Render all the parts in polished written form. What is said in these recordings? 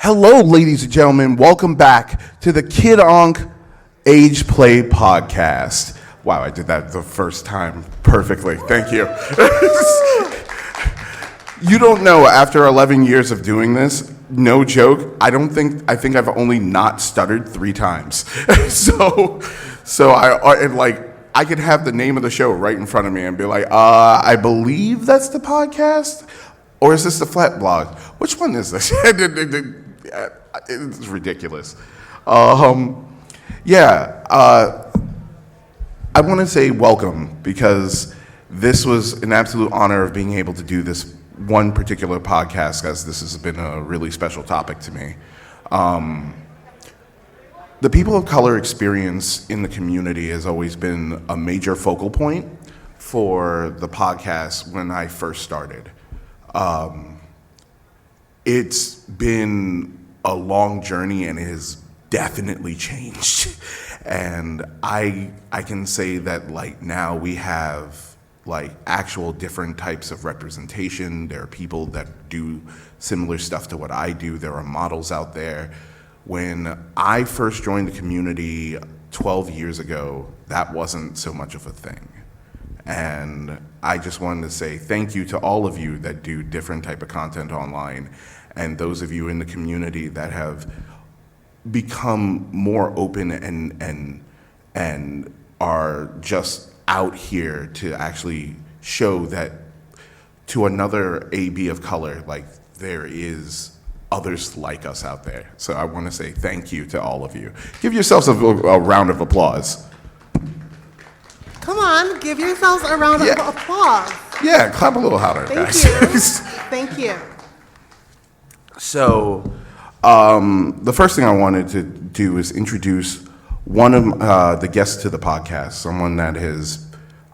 Hello, ladies and gentlemen. Welcome back to the Ankh Ageplay Podcast. Wow, I did that the first time perfectly. Thank you. You don't know, after 11 years of doing this, no joke, I think I've only not stuttered 3 times. So I could have the name of the show right in front of me and be like, I believe that's the podcast? Or is this the flat blog? Which one is this? It's ridiculous. I want to say welcome because this was an absolute honor of being able to do this one particular podcast, as this has been a really special topic to me. The people of color experience in the community has always been a major focal point for the podcast when I first started. It's been a long journey and it has definitely changed. And I can say that now we have actual different types of representation. There are people that do similar stuff to what I do. There are models out there. When I first joined the community 12 years ago, that wasn't so much of a thing. And I just wanted to say thank you to all of you that do different type of content online, and those of you in the community that have become more open and are just out here to actually show that to another AB of color, there is others like us out there. So I want to say thank you to all of you. Give yourselves a round of applause. Come on, give yourselves a round of applause. Yeah, clap a little harder, guys. Thank you. So, the first thing I wanted to do is introduce one of the guests to the podcast, someone that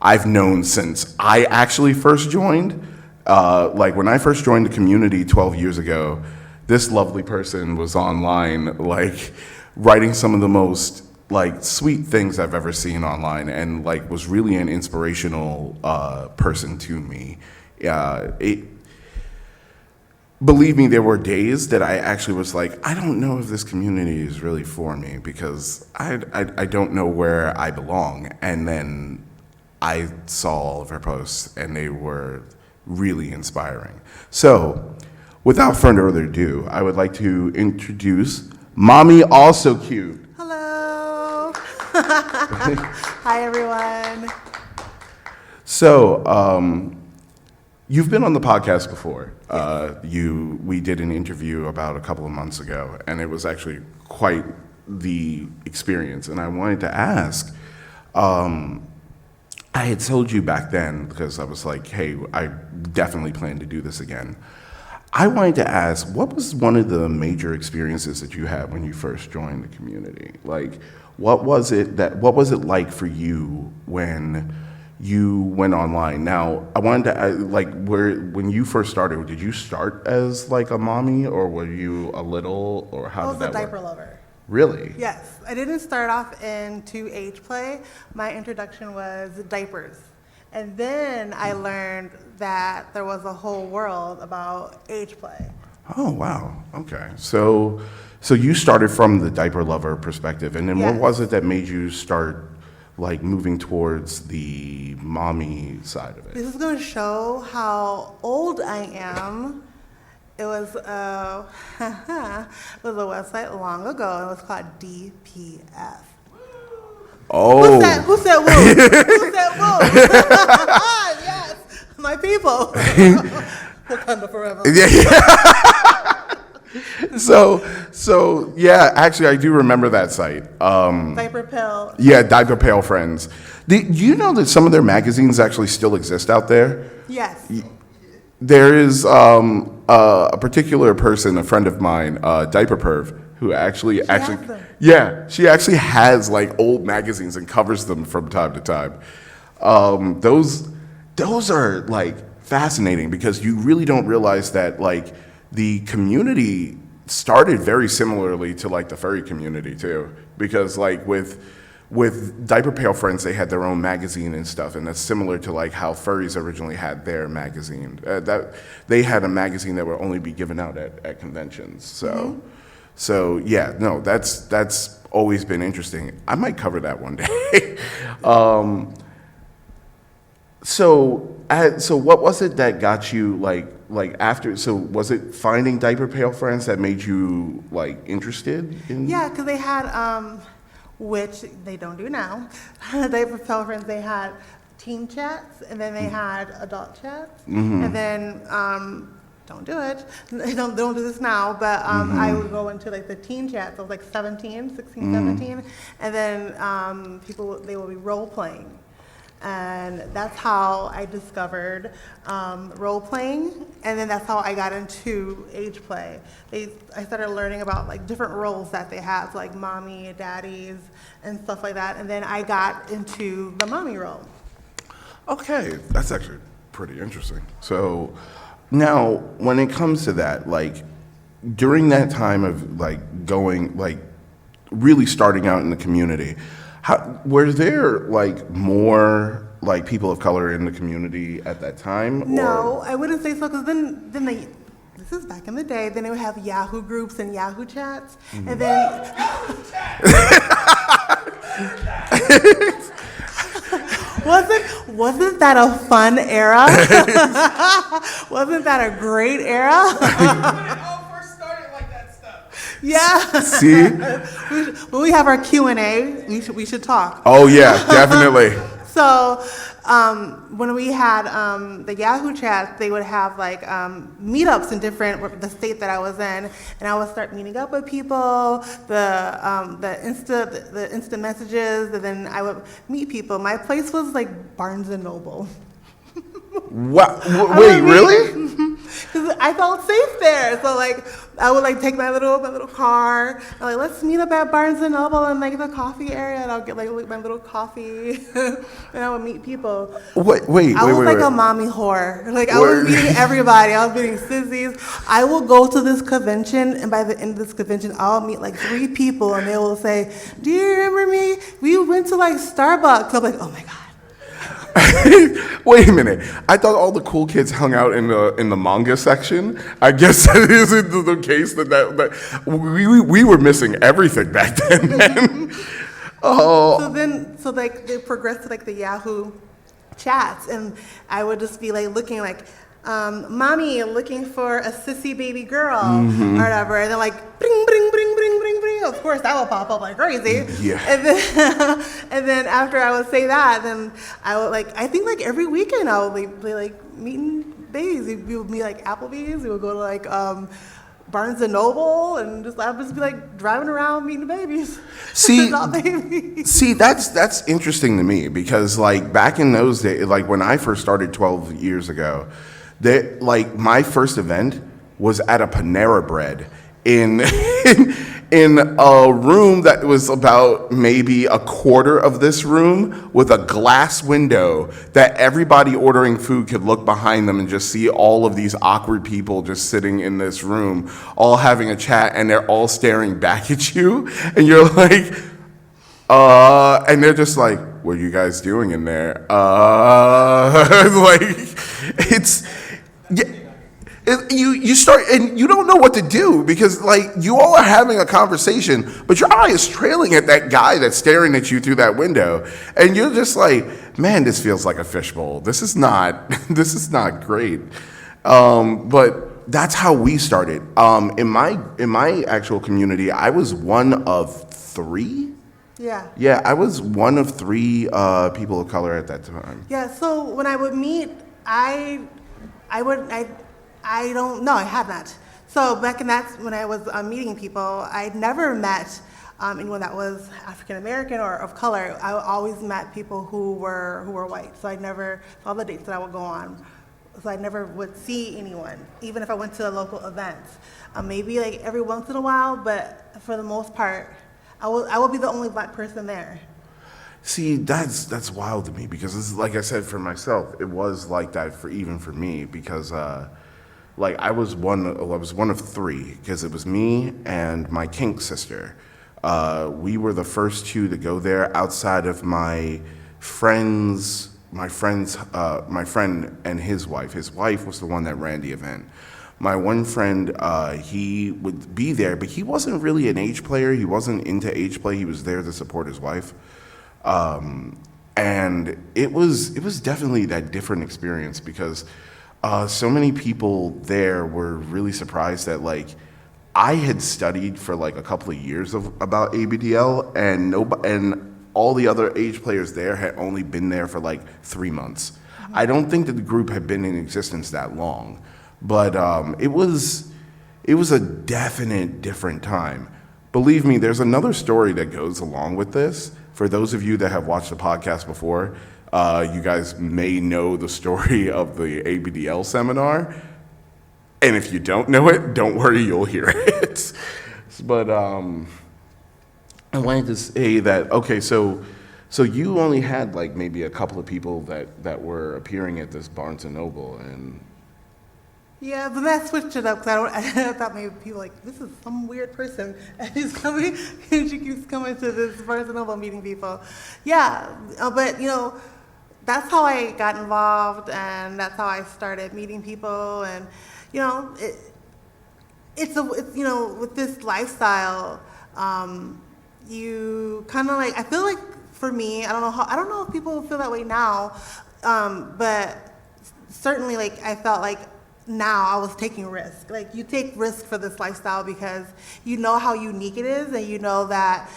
I've known since I actually first joined. When I first joined the community 12 years ago, this lovely person was online, writing some of the most sweet things I've ever seen online, and was really an inspirational person to me. Believe me, there were days that I actually was I don't know if this community is really for me because I don't know where I belong. And then I saw all of her posts and they were really inspiring. So without further ado, I would like to introduce Mommy Also Cute. Hello. Hi, everyone. So, you've been on the podcast before. We did an interview about a couple of months ago, and it was actually quite the experience. And I wanted to ask, I had told you back then, because I was like, hey, I definitely plan to do this again. I wanted to ask, what was one of the major experiences that you had when you first joined the community? What was it like for you when you went online? Now, I wanted to when you first started, did you start as a mommy, or were you a little, or how did that work? I was a diaper lover. Really? Yes. I didn't start off into age play. My introduction was diapers. And then I learned that there was a whole world about age play. Oh, wow. Okay. So you started from the diaper lover perspective, and then What was it that made you start moving towards the mommy side of it? This is going to show how old I am. It was a website long ago. It was called DPF. Oh. Who said woo? Who said woo? Yes, my people. Wakanda forever. So yeah, actually I do remember that site. Diaper Pill. Yeah, Diaper Pail Friends. Do you know that some of their magazines actually still exist out there? Yes. There is a particular person, a friend of mine, Diaper Perv, who actually she actually has old magazines and covers them from time to time. Those are fascinating because you really don't realize that the community started very similarly to the furry community too, because with Diaper Pale Friends, they had their own magazine and stuff, and that's similar to like how furries originally had their magazine. That they had a magazine that would only be given out at conventions. So yeah, no, that's always been interesting. I might cover that one day. So what was it that got you like after? So was it finding Diaper Pale Friends that made you like interested in? Yeah, because they had, which they don't do now. Diaper Pale Friends, they had teen chats, and then they had adult chats, and then don't do it. They don't do this now, but I would go into like the teen chats. I was like 16, 17, and then they will be role playing. And that's how I discovered role playing, and then that's how I got into age play. I started learning about like different roles that they have, like mommy, daddies, and stuff like that. And then I got into the mommy role. Okay, that's actually pretty interesting. So now, when it comes to that, like during that time of like going, like really starting out in the community, were there like more like people of color in the community at that time? No, I wouldn't say so, because then this is back in the day, then they would have Yahoo groups and Yahoo chats, and then wasn't that a fun era? Wasn't that a great era? Yeah. See? When we have our Q&A, we should talk. Oh yeah, definitely. So when we had the Yahoo chat, they would have like meetups in the state that I was in, and I would start meeting up with people, the instant messages, and then I would meet people. My place was like Barnes and Noble. What? Wait, really? Because I felt safe there. So like I would like take my little car and like, let's meet up at Barnes and Noble and like the coffee area, and I'll get like my little coffee and I would meet people. I was like a mommy whore. Like I was meeting everybody. I was meeting sissies. I will go to this convention, and by the end of this convention, I'll meet like 3 people, and they will say, "Do you remember me? We went to like Starbucks." I'm like, oh my God. Wait a minute. I thought all the cool kids hung out in the manga section. I guess that isn't the case that we were missing everything back then. So like they progressed to like the Yahoo chats, and I would just be like looking like, mommy looking for a sissy baby girl or whatever, and then like bring bring bring bring bring bring. Of course that would pop up like crazy. Yeah. And then after I would say that, then I would like, I think like every weekend I would be like meeting babies. We would meet like Applebee's. We would go to like Barnes and Noble, and I would just be like driving around meeting babies. See, that's interesting to me, because like back in those days, like when I first started 12 years ago, that like my first event was at a Panera Bread in a room that was about maybe a quarter of this room, with a glass window that everybody ordering food could look behind them and just see all of these awkward people just sitting in this room, all having a chat, and they're all staring back at you, and you're like, and they're just like, what are you guys doing in there? Like, it's, yeah. You start, and you don't know what to do, because like you all are having a conversation, but your eye is trailing at that guy that's staring at you through that window, and you're just like, man, this feels like a fishbowl. This is not great. But that's how we started. In my actual community, I was one of 3. Yeah. Yeah, I was one of 3 people of color at that time. Yeah. So when I would meet, I don't know, I had not. So back in that, when I was meeting people, I'd never met anyone that was African American or of color. I always met people who were white. So all the dates that I would go on, so I never would see anyone, even if I went to local events. Maybe like every once in a while, but for the most part, I will be the only black person there. See, that's wild to me, because it's, like I said, for myself, it was like that for me, because like I was one of 3, because it was me and my kink sister. we were the first two to go there outside of my friend and his wife. His wife was the one that ran the event. My one friend, he would be there, but he wasn't really an age player. He wasn't into age play. He was there to support his wife. And it was definitely that different experience because so many people there were really surprised that like I had studied for like a couple of years about ABDL and all the other age players there had only been there for like 3 months. Mm-hmm. I don't think that the group had been in existence that long, but it was a definite different time. Believe me, there's another story that goes along with this. For those of you that have watched the podcast before, you guys may know the story of the ABDL seminar. And if you don't know it, don't worry, you'll hear it. But I wanted to say that, okay, so you only had like maybe a couple of people that were appearing at this Barnes & Noble. And yeah, but then I switched it up because I thought maybe people like, this is some weird person. And she's coming, and she keeps coming to this Barnes & Noble meeting people. Yeah, but that's how I got involved, and that's how I started meeting people. And it's with this lifestyle, you kind of like, I feel like for me, I don't know if people feel that way now, but certainly like I felt like now I was taking risk. Like you take risk for this lifestyle because you know how unique it is, and you know that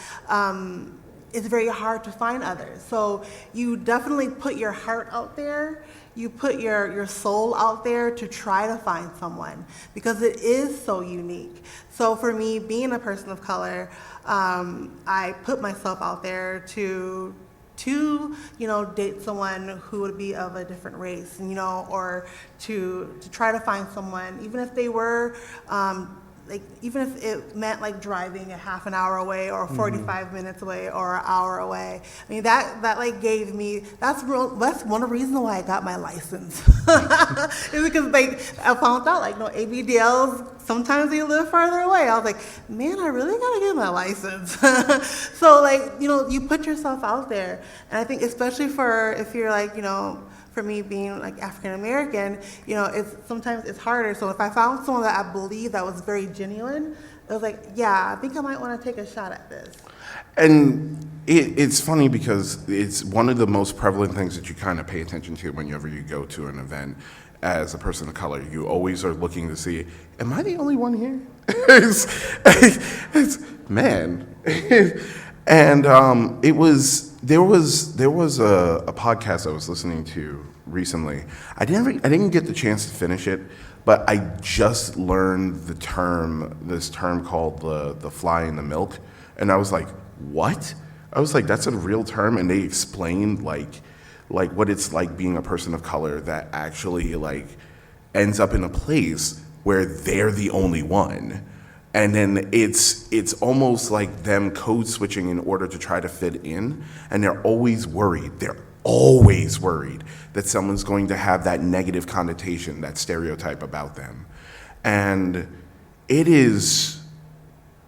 it's very hard to find others. So you definitely put your heart out there. You put your soul out there to try to find someone because it is so unique. So for me, being a person of color, I put myself out there to date someone who would be of a different race, or to try to find someone, even if they were, even if it meant like driving a half an hour away or 45 minutes away or an hour away. I mean, that like gave me, that's one of the reasons why I got my license. It's because I found out ABDLs, sometimes they live farther away. I was like, man, I really gotta get my license. So you put yourself out there. And I think especially if you're for me being like African American, sometimes it's harder. So if I found someone that I believe that was very genuine, it was like, yeah, I think I might want to take a shot at this. And it's funny because it's one of the most prevalent things that you kind of pay attention to whenever you go to an event as a person of color. You always are looking to see, am I the only one here? Man. And there was a podcast I was listening to recently. I didn't get the chance to finish it, but I just learned this term called the fly in the milk, and I was like, what? I was like, that's a real term, and they explained like what it's like being a person of color that actually ends up in a place where they're the only one. And then it's almost like them code switching in order to try to fit in. And they're always worried. They're always worried that someone's going to have that negative connotation, that stereotype about them. And it's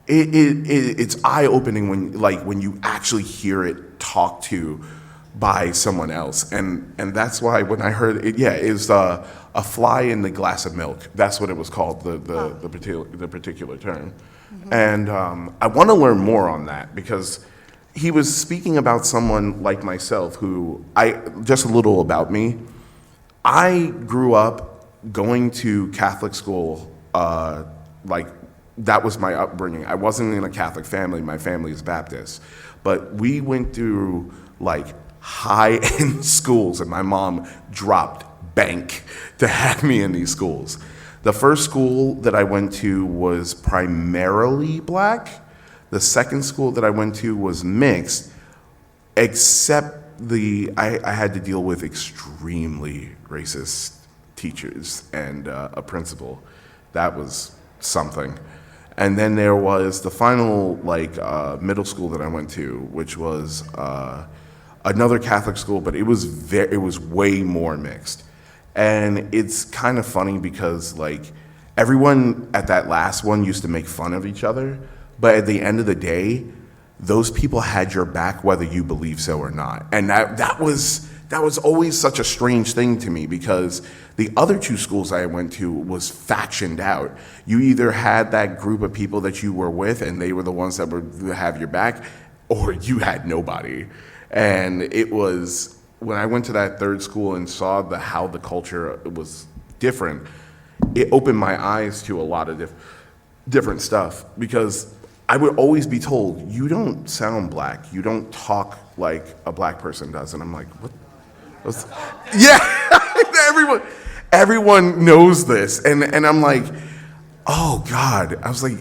eye-opening when you actually hear it talked to by someone else. And that's why when I heard it, it's a fly in the glass of milk. That's what it was called, the particular term. Mm-hmm. And I want to learn more on that because he was speaking about someone like myself who, just a little about me. I grew up going to Catholic school, that was my upbringing. I wasn't in a Catholic family. My family is Baptist. But we went through high-end schools, and my mom dropped bank to have me in these schools. The first school that I went to was primarily black. The second school that I went to was mixed, except I had to deal with extremely racist teachers and a principal. That was something. And then there was the final middle school that I went to, which was another Catholic school, but it was way more mixed. And it's kind of funny because everyone at that last one used to make fun of each other, but at the end of the day, those people had your back whether you believe so or not. And that was always such a strange thing to me, because the other two schools I went to was factioned out. You either had that group of people that you were with and they were the ones that would have your back, or you had nobody. And it was, when I went to that third school and saw how the culture was different, it opened my eyes to a lot of different stuff, because I would always be told, you don't sound black, you don't talk like a black person does. And I'm like, what? Yeah, everyone knows this. And I'm like, oh God. I was like,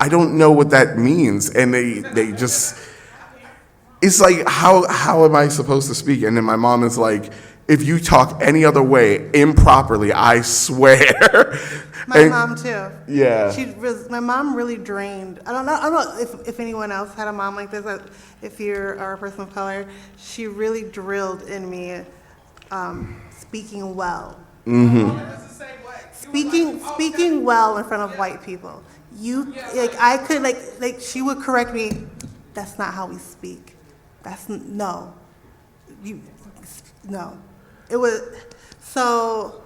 I don't know what that means. And they just, it's like, how am I supposed to speak? And then my mom is like, if you talk any other way improperly, I swear. My mom too. Yeah. My mom really drained. I don't know if anyone else had a mom like this. If you're a person of color, she really drilled in me speaking well. Mm-hmm. Speaking well in front of white people. I could she would correct me. That's not how we speak. No. It was so.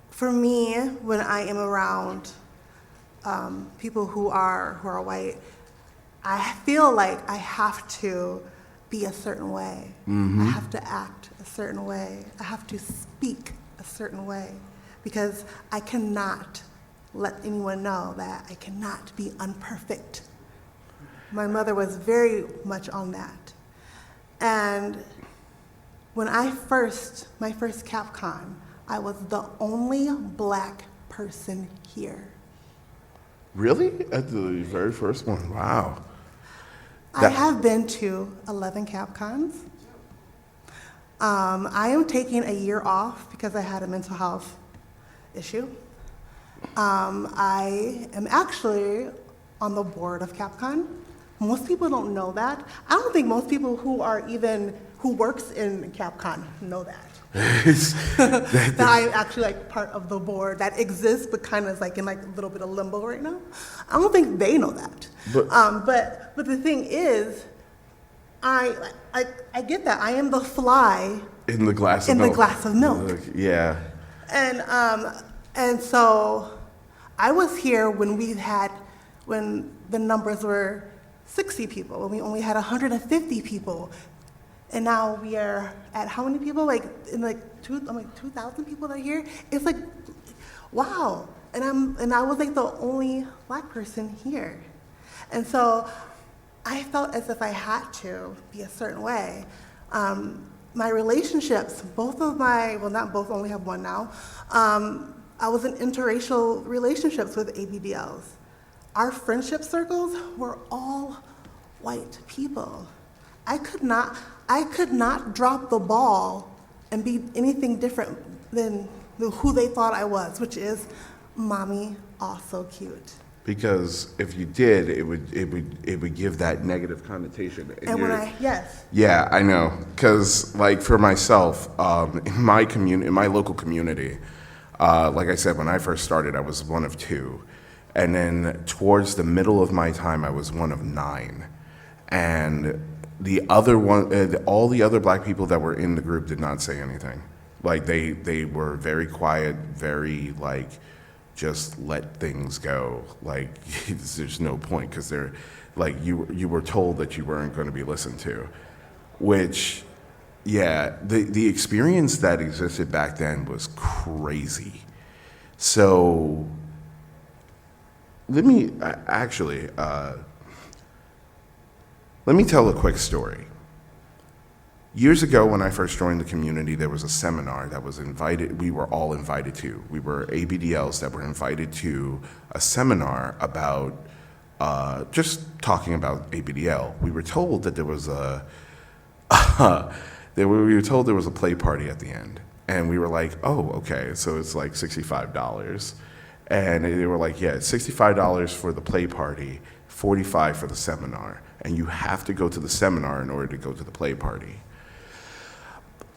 For me, when I am around people who are white, I feel like I have to be a certain way. Mm-hmm. I have to act a certain way. I have to speak a certain way, because I cannot let anyone know that I cannot be unperfect. My mother was very much on that. And when my first Capcom, I was the only black person here. Really? At the very first one? Wow. I have been to 11 Capcons. I am taking a year off because I had a mental health issue. I am actually on the board of Capcom. Most people don't know that. I don't think most people who works in Capcom know that. That I'm actually part of the board that exists, but kind of is in a little bit of limbo right now. I don't think they know that. But the thing is, I get that. I am the fly in the glass of milk. the glass of milk. Yeah. And so I was here when the numbers were 60 people, when we only had 150 people. And now we are at how many people? 2,000 people that are here. It's wow. And I was the only black person here. And so I felt as if I had to be a certain way. My relationships, not both, only have one now. I was in interracial relationships with ABDLs. Our friendship circles were all white people. I could not drop the ball and be anything different than who they thought I was, which is mommy, also cute. Because if you did, it would give that negative connotation. Yes. Yeah, I know. Because for myself, in my local community, like I said, when I first started, I was one of two, and then towards the middle of my time, I was one of 9, and the other one, all the other black people that were in the group did not say anything. They were very quiet, very just let things go. There's no point, because they're you were told that you weren't going to be listened to, which, yeah, the experience that existed back then was crazy. So let me tell a quick story. Years ago, when I first joined the community, there was a seminar that we were all invited to. We were ABDLs that were invited to a seminar about just talking about ABDL. We were told that there was a play party at the end. And we were like, oh, okay, so it's $65. And they were like, yeah, it's $65 for the play party, $45 for the seminar. And you have to go to the seminar in order to go to the play party.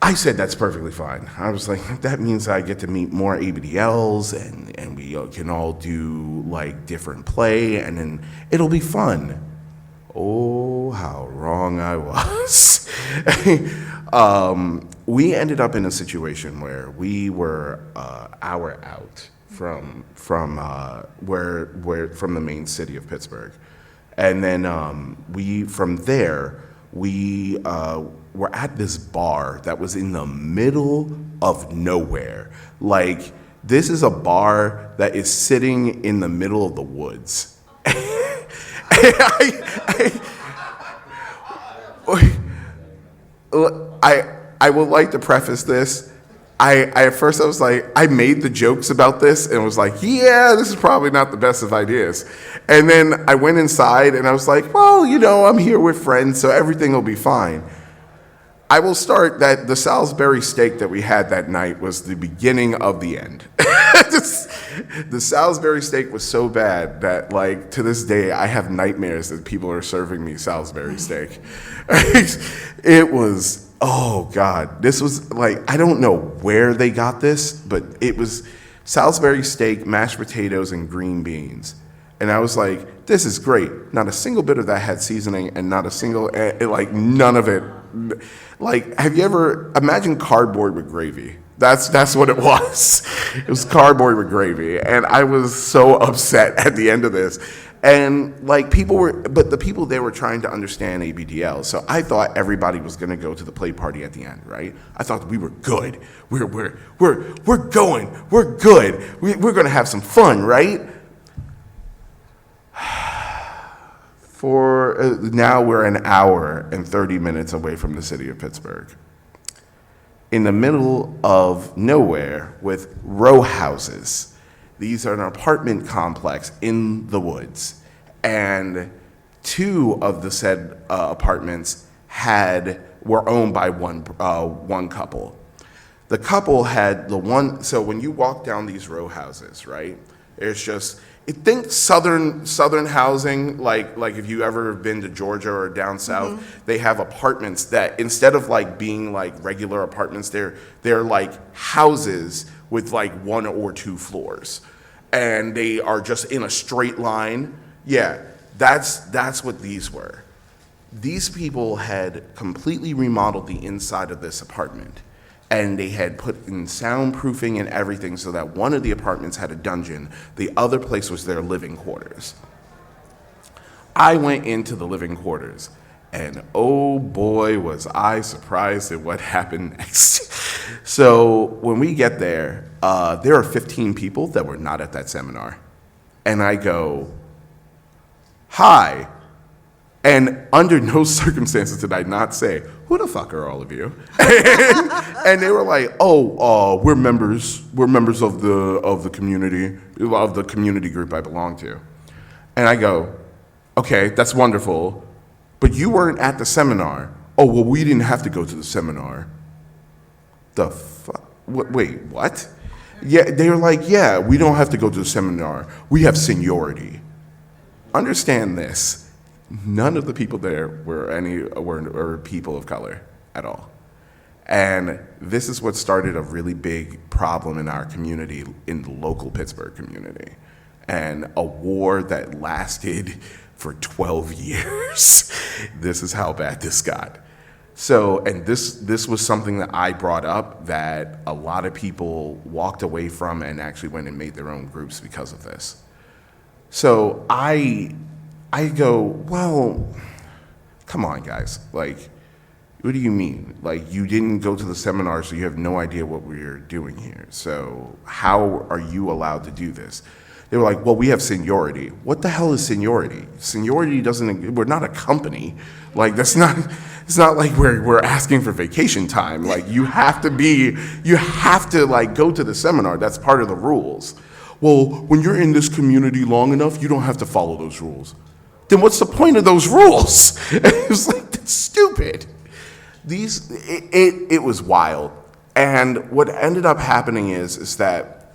I said that's perfectly fine. I was like, that means I get to meet more ABDLs and we can all do different play, and then it'll be fun. Oh, oh, how wrong I was. We ended up in a situation where we were hour out from the main city of Pittsburgh, and then from there we were at this bar that was in the middle of nowhere. Like, this is a bar that is sitting in the middle of the woods. I would like to preface this. At first I was like, I made the jokes about this and was like, yeah, this is probably not the best of ideas. And then I went inside and I was like, well, I'm here with friends, so everything will be fine. I will start that the Salisbury steak that we had that night was the beginning of the end. The Salisbury steak was so bad that, like, to this day, I have nightmares that people are serving me Salisbury steak. It was, oh God, this was like, I don't know where they got this, but it was Salisbury steak, mashed potatoes, and green beans. And I was like, this is great. Not a single bit of that had seasoning, and not a single, none of it. Like, have you ever, imagine cardboard with gravy. That's what it was. It was cardboard with gravy. And I was so upset at the end of this. And like, the people there were trying to understand ABDL. So I thought everybody was going to go to the play party at the end, right? I thought we were good. We're going. We're good. We're going to have some fun, right? Now we're an hour and 30 minutes away from the city of Pittsburgh, in the middle of nowhere with row houses. These are an apartment complex in the woods, and two of the said apartments were owned by one couple. The couple had so when you walk down these row houses, right, it's just, think southern housing, like if you ever been to Georgia or down south, they have apartments that instead of like being like regular apartments, they're like houses with like 1 or 2 floors, and they are just in a straight line. Yeah, that's what these were. These people had completely remodeled the inside of this apartment. And they had put in soundproofing and everything so that one of the apartments had a dungeon. The other place was their living quarters. I went into the living quarters, and oh boy, was I surprised at what happened next. So when we get there are 15 people that were not at that seminar. And I go, hi. And under no circumstances did I not say, who the fuck are all of you? And they were like, we're members of the community group I belong to. And I go, okay, that's wonderful, but you weren't at the seminar. Oh, well, we didn't have to go to the seminar. The fuck? Wait, what? Yeah, they were like, yeah, we don't have to go to the seminar. We have seniority. Understand this. None of the people there were people of color at all. And this is what started a really big problem in our community, in the local Pittsburgh community, and a war that lasted for 12 years. This is how bad this got. So, and this was something that I brought up that a lot of people walked away from and actually went and made their own groups because of this. So I go, well, come on, guys. Like, what do you mean? Like, you didn't go to the seminar, so you have no idea what we're doing here. So how are you allowed to do this? They were like, well, we have seniority. What the hell is seniority? Seniority we're not a company. Like, it's not like we're asking for vacation time. Like, you have to like go to the seminar. That's part of the rules. Well, when you're in this community long enough, you don't have to follow those rules. Then what's the point of those rules? It was like, that's stupid. It was wild. And what ended up happening is that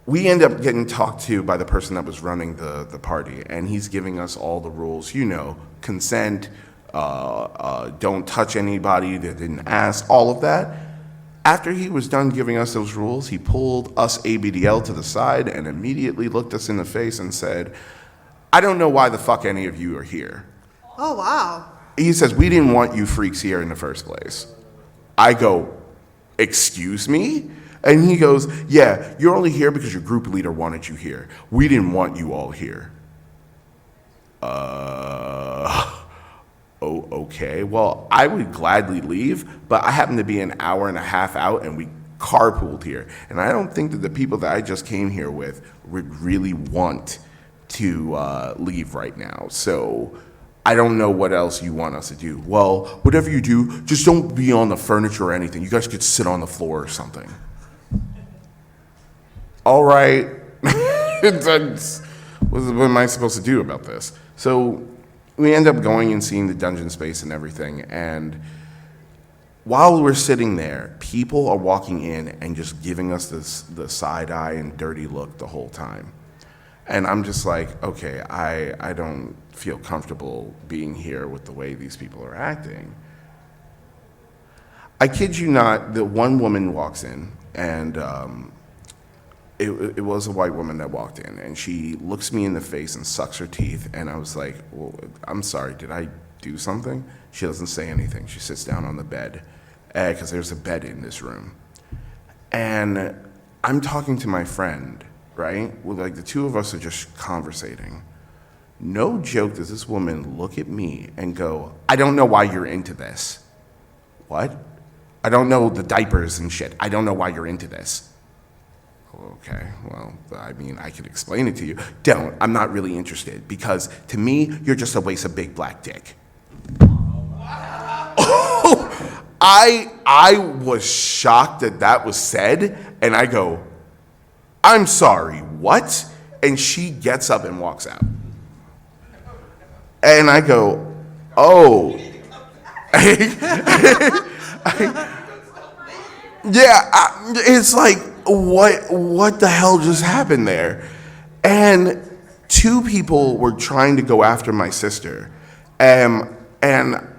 we end up getting talked to by the person that was running the party, and he's giving us all the rules, consent, don't touch anybody that didn't ask, all of that. After he was done giving us those rules, he pulled us ABDL to the side and immediately looked us in the face and said, I don't know why the fuck any of you are here. Oh, wow. He says, we didn't want you freaks here in the first place. I go, excuse me? And he goes, yeah, you're only here because your group leader wanted you here. We didn't want you all here. Oh, okay. Well, I would gladly leave, but I happen to be an hour and a half out, and we carpooled here. And I don't think that the people that I just came here with would really want to leave right now. So I don't know what else you want us to do. Well, whatever you do, just don't be on the furniture or anything. You guys could sit on the floor or something. All right. What am I supposed to do about this? So we end up going and seeing the dungeon space and everything. And while we're sitting there, people are walking in and just giving us the side eye and dirty look the whole time. And I'm just like, okay, I don't feel comfortable being here with the way these people are acting. I kid you not, the one woman walks in, and it was a white woman that walked in, and she looks me in the face and sucks her teeth, and I was like, well, I'm sorry, did I do something? She doesn't say anything. She sits down on the bed, because there's a bed in this room. And I'm talking to my friend, right? Well, like the two of us are just conversating. No joke does this woman look at me and go, I don't know why you're into this. What? I don't know the diapers and shit. I don't know why you're into this. Okay, well, I mean, I could explain it to you. Don't. I'm not really interested, because to me, you're just a waste of big black dick. I was shocked that was said, and I go, I'm sorry, what? And she gets up and walks out. And I go, oh. It's like, what the hell just happened there? And two people were trying to go after my sister. And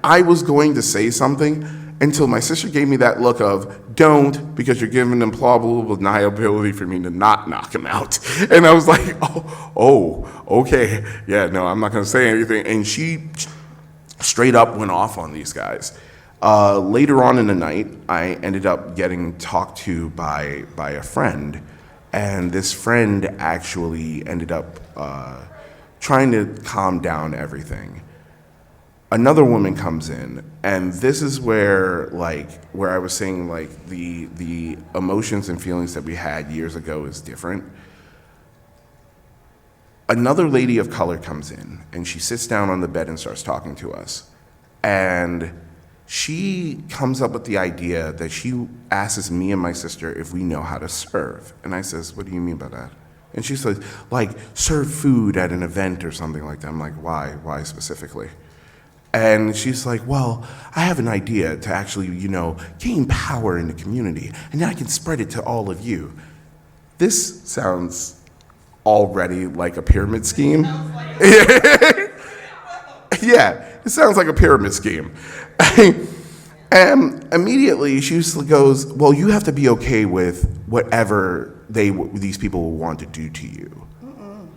I was going to say something until my sister gave me that look of, don't, because you're giving them plausible deniability for me to not knock him out. And I was like, oh, okay. Yeah, no, I'm not going to say anything. And she straight up went off on these guys. Later on in the night, I ended up getting talked to by a friend, and this friend actually ended up trying to calm down everything. Another woman comes in, and this is where I was saying, like, the emotions and feelings that we had years ago is different. Another lady of color comes in, and she sits down on the bed and starts talking to us. And she comes up with the idea that she asks me and my sister if we know how to serve. And I says, what do you mean by that? And she says, like, serve food at an event or something like that. I'm like, why? Why specifically? And she's like, well, I have an idea to actually, gain power in the community, and then I can spread it to all of you. This sounds already like a pyramid scheme. Yeah, it sounds like a pyramid scheme. And immediately she goes, well, you have to be okay with whatever these people will want to do to you. Mm-mm.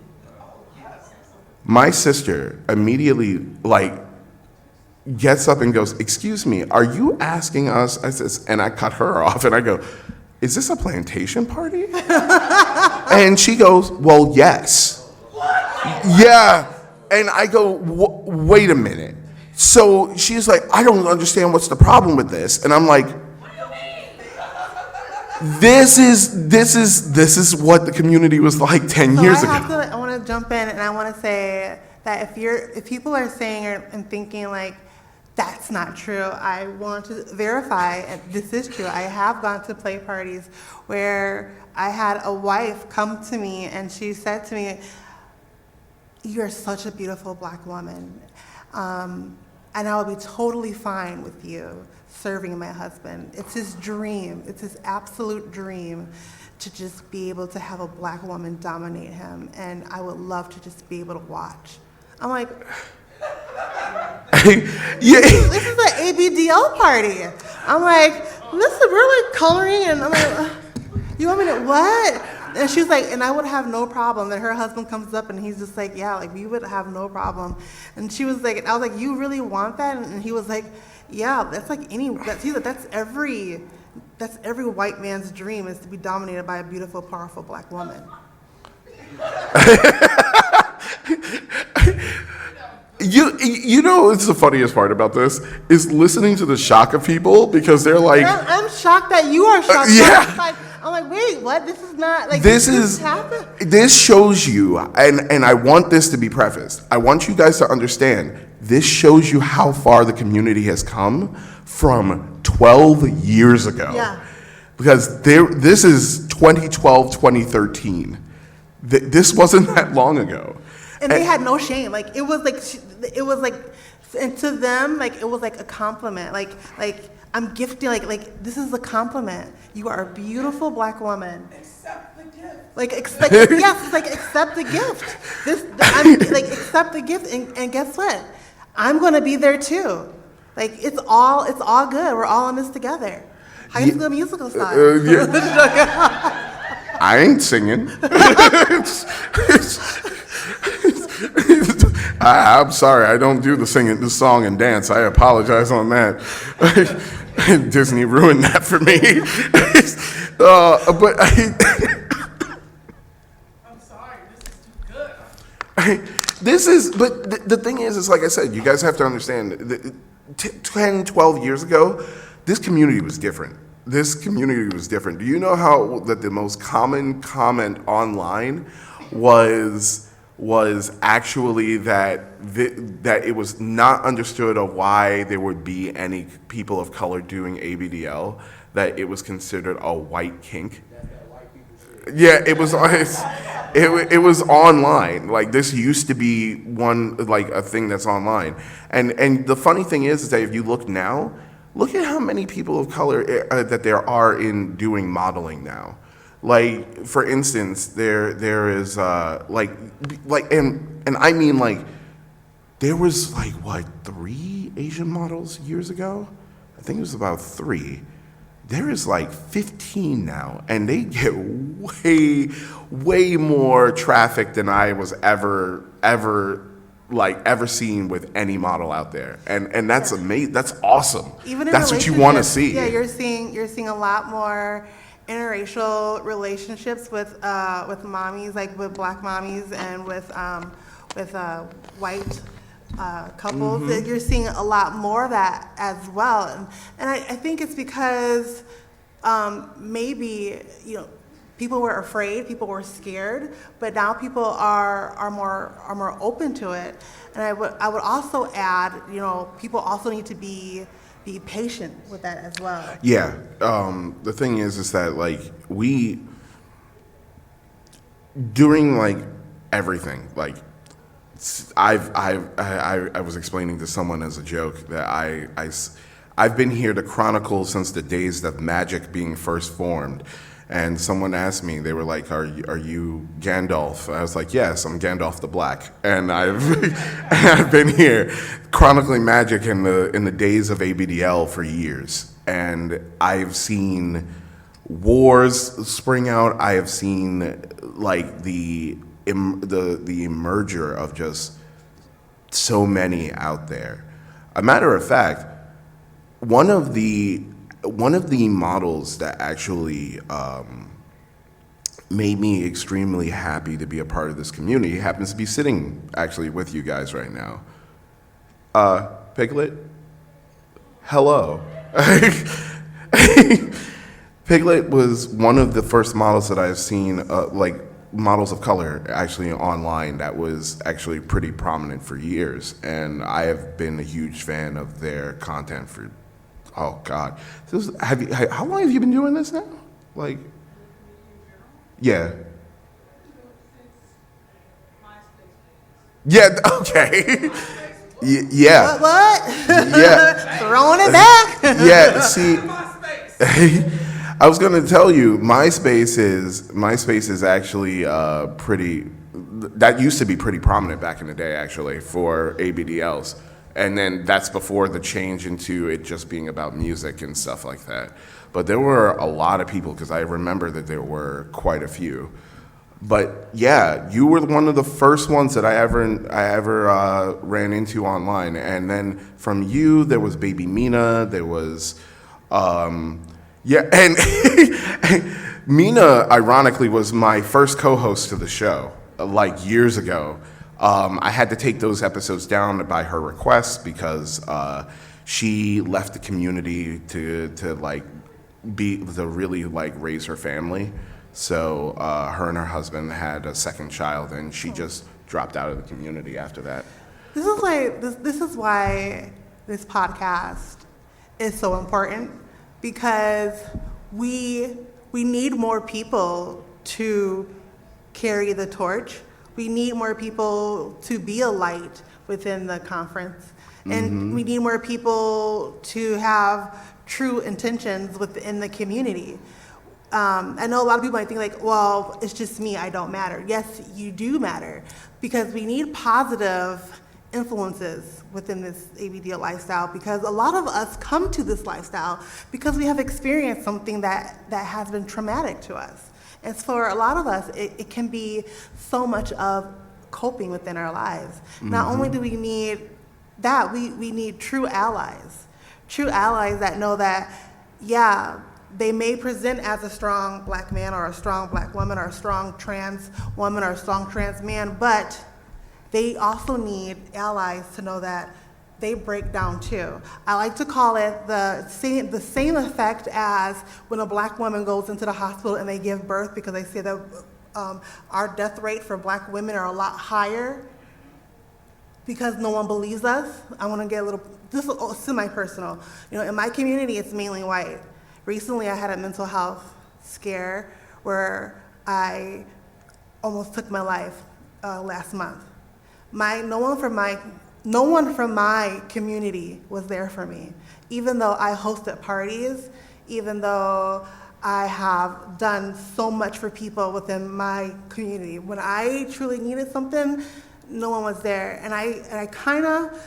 My sister immediately, gets up and goes, excuse me, are you asking us? And I cut her off, and I go, is this a plantation party? And she goes, well, yes. Yeah. And I go, wait a minute. So she's like, I don't understand what's the problem with this. And I'm like, this is what the community was like 10 years ago. I want to jump in, and I want to say that if people are saying and thinking like, that's not true, I want to verify, and this is true. I have gone to play parties where I had a wife come to me, and she said to me, you're such a beautiful black woman, and I will be totally fine with you serving my husband. It's his dream. It's his absolute dream to just be able to have a black woman dominate him, and I would love to just be able to watch. I'm like, yeah. This is an ABDL party. I'm like, this is really coloring, and I'm like, you want me to what? And she was like, and I would have no problem. And her husband comes up and he's just like, yeah, like we would have no problem. And she was like, and I was like, you really want that? And he was like, yeah, that's like that's every white man's dream, is to be dominated by a beautiful, powerful black woman. You know what's the funniest part about this is listening to the shock of people, because they're like, I'm shocked that you are shocked. Yeah. I'm like, wait, what? This is not like this happened. This shows you, and I want this to be prefaced. I want you guys to understand, this shows you how far the community has come from 12 years ago. Yeah. Because this is 2012, 2013. This wasn't that long ago. And they had no shame. Like it was like, and to them, like it was like a compliment. Like I'm gifting. Like this is a compliment. You are a beautiful black woman. Accept the gift. Like yes, it's like accept the gift. I'm like accept the gift, and guess what? I'm gonna be there too. Like it's all good. We're all in this together. High School Musical style. I ain't singing. I'm sorry, I don't do the song and dance. I apologize on that. Disney ruined that for me. But I'm sorry, this is too good. but the thing is like I said, you guys have to understand, 10, 12 years ago, this community was different. Do you know how that the most common comment online was actually that it was not understood of why there would be any people of color doing ABDL, that it was considered a white kink? Yeah, it was online. Like this used to be a thing that's online. And the funny thing is that if you look now, look at how many people of color that there are in doing modeling now. Like, for instance, there is and I mean, like, there was 3 Asian models years ago? I think it was about 3. There is 15 now, and they get way more traffic than I was ever seen with any model out there. And that's amazing. That's awesome. Even in that's what you want to see. Yeah, you're seeing a lot more interracial relationships with mommies, like with black mommies and with white couples. Mm-hmm. You're seeing a lot more of that as well, and I think it's because maybe people were afraid, people were scared, but now people are more open to it. And I would also add, people also need to be patient with that as well. Yeah. The thing is that we during everything, I was explaining to someone as a joke that I've been here to chronicle since the days of magic being first formed. And someone asked me, they were like, are you Gandalf? I was like, yes, I'm Gandalf the Black. And I've been here chronicling magic in the days of ABDL for years. And I've seen wars spring out. I have seen the emerger of just so many out there. A matter of fact, one of the models that actually made me extremely happy to be a part of this community happens to be sitting actually with you guys right now. Piglet, hello. Piglet was one of the first models that I've seen, models of color actually online, that was actually pretty prominent for years. And I have been a huge fan of their content for, oh God. How long have you been doing this now? Yeah. Yeah, okay. Yeah. What? Yeah. Throwing it back. Yeah, see, I was going to tell you, MySpace is actually that used to be pretty prominent back in the day, actually, for ABDLs. And then that's before the change into it just being about music and stuff like that. But there were a lot of people, because I remember that there were quite a few. But yeah, you were one of the first ones that I ever ran into online, and then from you there was Baby Mina. There was, yeah, and Mina, ironically, was my first co-host to the show, like years ago. I had to take those episodes down by her request because she left the community to really like raise her family. So her and her husband had a second child, and she just dropped out of the community after that. This is why this podcast is so important, because we need more people to carry the torch. We need more people to be a light within the conference, and we need more people to have true intentions within the community. I know a lot of people might think like, well, it's just me, I don't matter. Yes, you do matter, because we need positive influences within this ABDL lifestyle, because a lot of us come to this lifestyle because we have experienced something that has been traumatic to us. And for a lot of us, it can be so much of coping within our lives. Not only do we need that, we need true allies that know that, yeah, they may present as a strong black man or a strong black woman or a strong trans woman or a strong trans man, but they also need allies to know that they break down too. I like to call it the same effect as when a black woman goes into the hospital and they give birth, because they say that our death rate for black women are a lot higher because no one believes us. I want to get a little, this is semi-personal. In my community, it's mainly white. Recently, I had a mental health scare where I almost took my life last month. No one from my community was there for me, even though I hosted parties, even though I have done so much for people within my community. When I truly needed something, no one was there, and I kind of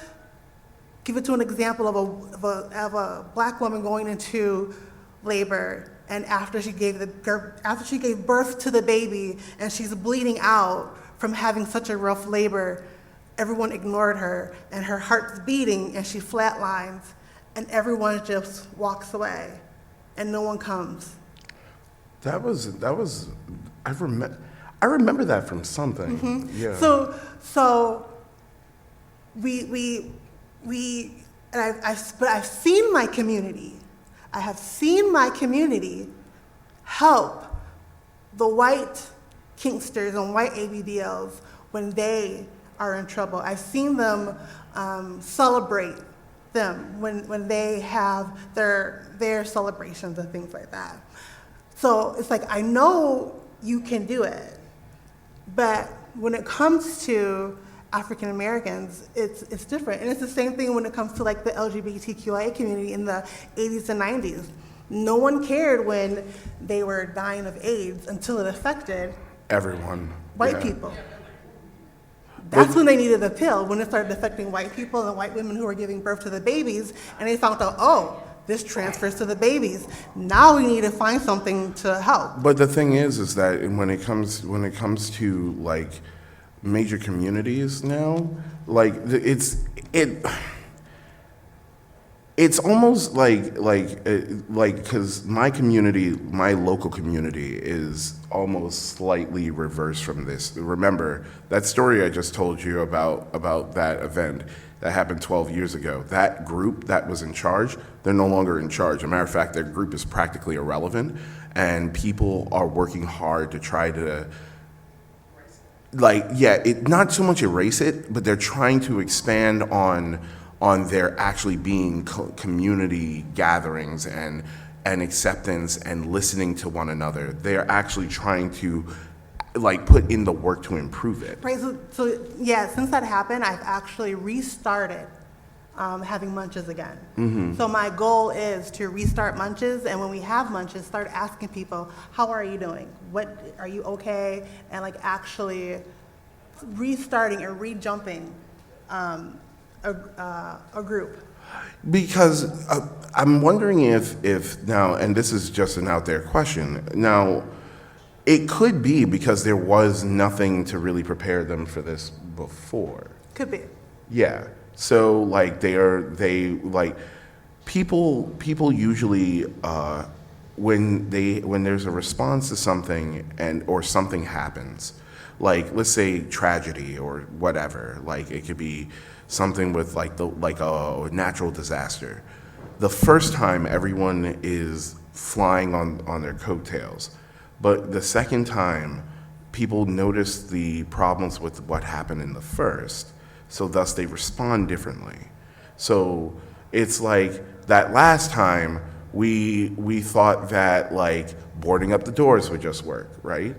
give it to an example of a black woman going into labor, and after she gave birth to the baby and she's bleeding out from having such a rough labor, everyone ignored her, and her heart's beating and she flatlines, and everyone just walks away and no one comes. That was I remember that from something. Yeah. So we and I've seen my community. I have seen my community help the white kinksters and white ABDLs when they are in trouble. I've seen them celebrate them when they have their celebrations and things like that. So it's like, I know you can do it, but when it comes to African Americans, it's different. And it's the same thing when it comes to like the LGBTQIA community in the 80s and 90s. No one cared when they were dying of AIDS until it affected everyone. White people. That's when they needed a pill, when it started affecting white people and white women who were giving birth to the babies, and they found out, oh, this transfers to the babies. Now we need to find something to help. But the thing is that when it comes to like major communities now, like it's almost like because my local community is almost slightly reversed from this. Remember that story I just told you about that event that happened 12 years ago? That group that was in charge, they're no longer in charge. As a matter of fact, their group is practically irrelevant, and people are working hard to try to not so much erase it, but they're trying to expand on there actually being community gatherings and acceptance and listening to one another. They're actually trying to put in the work to improve it. Right, so yeah, since that happened, I've actually restarted having munches again. Mm-hmm. So my goal is to restart munches, and when we have munches, start asking people, how are you doing? What, are you okay? And actually restarting or re-jumping a group. Because I'm wondering if now, and this is just an out there question, now, It could be because there was nothing to really prepare them for this before. Could be. Yeah. So like people usually when there's a response to something or something happens, like let's say tragedy or whatever, like it could be something with like a natural disaster. The first time everyone is flying on their coattails, but the second time people notice the problems with what happened in the first, so thus they respond differently. So it's like that last time we thought that like boarding up the doors would just work, right?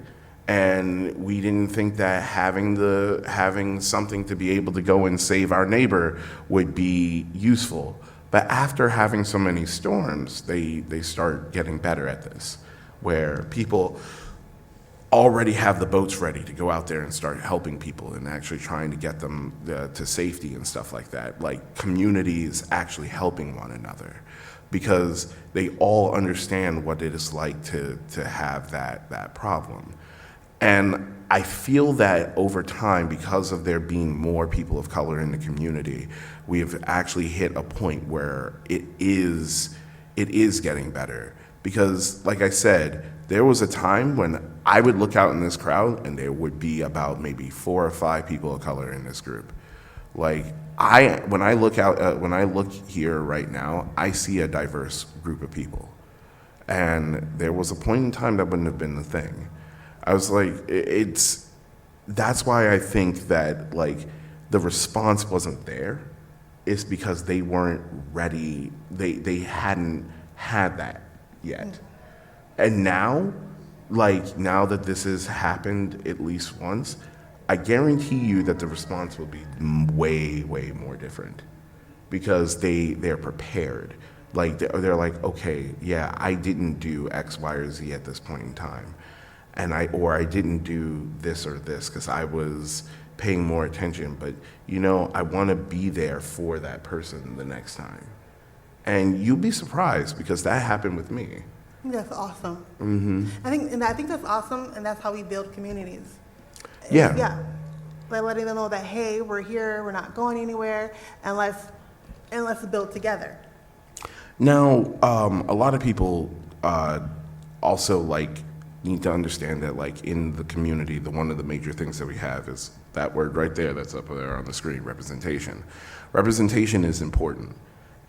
And we didn't think that having something to be able to go and save our neighbor would be useful. But after having so many storms, they start getting better at this, where people already have the boats ready to go out there and start helping people and actually trying to get them to safety and stuff like that. Like communities actually helping one another because they all understand what it is like to have that problem. And I feel that over time, because of there being more people of color in the community, we have actually hit a point where it is getting better. Because, like I said, there was a time when I would look out in this crowd and there would be about maybe 4 or 5 people of color in this group. Like when I look here right now, I see a diverse group of people. And there was a point in time that wouldn't have been the thing. I was like, that's why I think that like the response wasn't there. It's because they weren't ready. They hadn't had that yet. And now that this has happened at least once, I guarantee you that the response will be way, way more different because they're prepared. Like they're like, okay, yeah, I didn't do X, Y, or Z at this point in time. And I didn't do this or this because I was paying more attention, but I want to be there for that person the next time. And you'll be surprised because that happened with me. That's awesome. Mm-hmm. I think that's awesome, and that's how we build communities. Yeah. Yeah. By letting them know that, hey, we're here, we're not going anywhere, and let's build together. Now, a lot of people also need to understand that in the community, one of the major things that we have is that word right there that's up there on the screen, representation. Representation is important.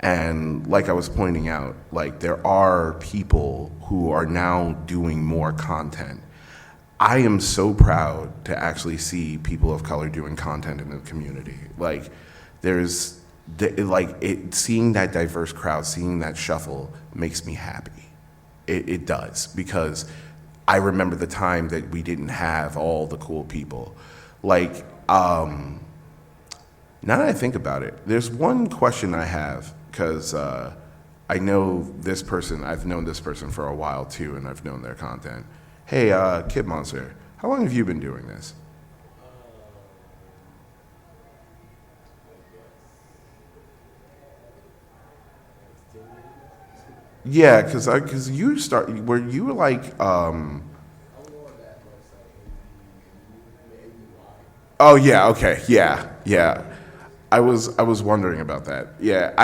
And like I was pointing out, there are people who are now doing more content. I am so proud to actually see people of color doing content in the community. Seeing that diverse crowd, seeing that shuffle makes me happy. It does, because I remember the time that we didn't have all the cool people. Now that I think about it, there's one question I have, because I know this person, I've known this person for a while too, and I've known their content. Hey, Kid Monster, how long have you been doing this? Yeah, because you were you oh yeah, okay, yeah. I was wondering about that. Yeah,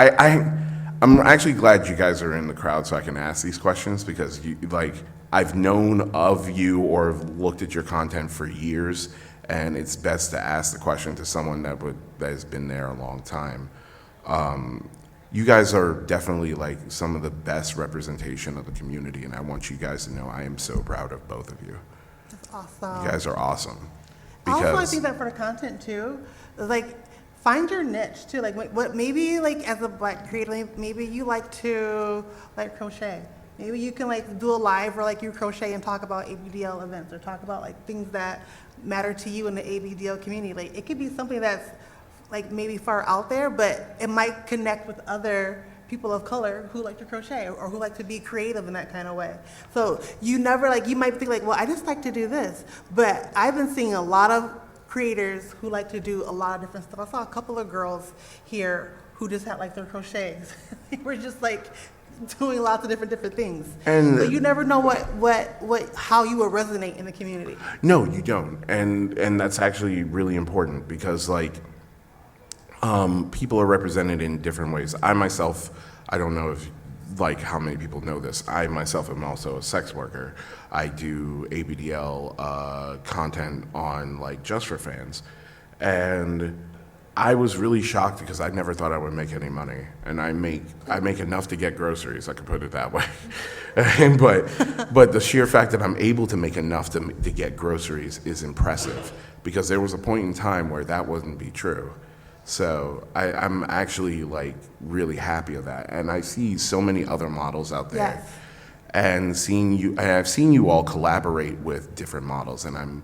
I'm actually glad you guys are in the crowd so I can ask these questions, because I've known of you or looked at your content for years, and it's best to ask the question to someone that has been there a long time. You guys are definitely some of the best representation of the community, and I want you guys to know I am so proud of both of you. That's awesome. You guys are awesome. I think that for the content too, find your niche too. What maybe as a Black creator, maybe you like to crochet. Maybe you can do a live where you crochet and talk about ABDL events, or talk about things that matter to you in the ABDL community. It could be something that's maybe far out there, but it might connect with other people of color who like to crochet or who like to be creative in that kind of way. So you never you might think well, I just like to do this, but I've been seeing a lot of creators who like to do a lot of different stuff. I saw a couple of girls here who just had their crochets. We're just doing lots of different things. And so you never know how you will resonate in the community. No, you don't. And that's actually really important because people are represented in different ways. I myself, I don't know if how many people know this. I myself am also a sex worker. I do ABDL content on Just for Fans. And I was really shocked because I never thought I would make any money. And I make enough to get groceries, I could put it that way. but the sheer fact that I'm able to make enough to get groceries is impressive because there was a point in time where that wouldn't be true. So I'm actually really happy of that, and I see so many other models out there, yes. And I've seen you all collaborate with different models, and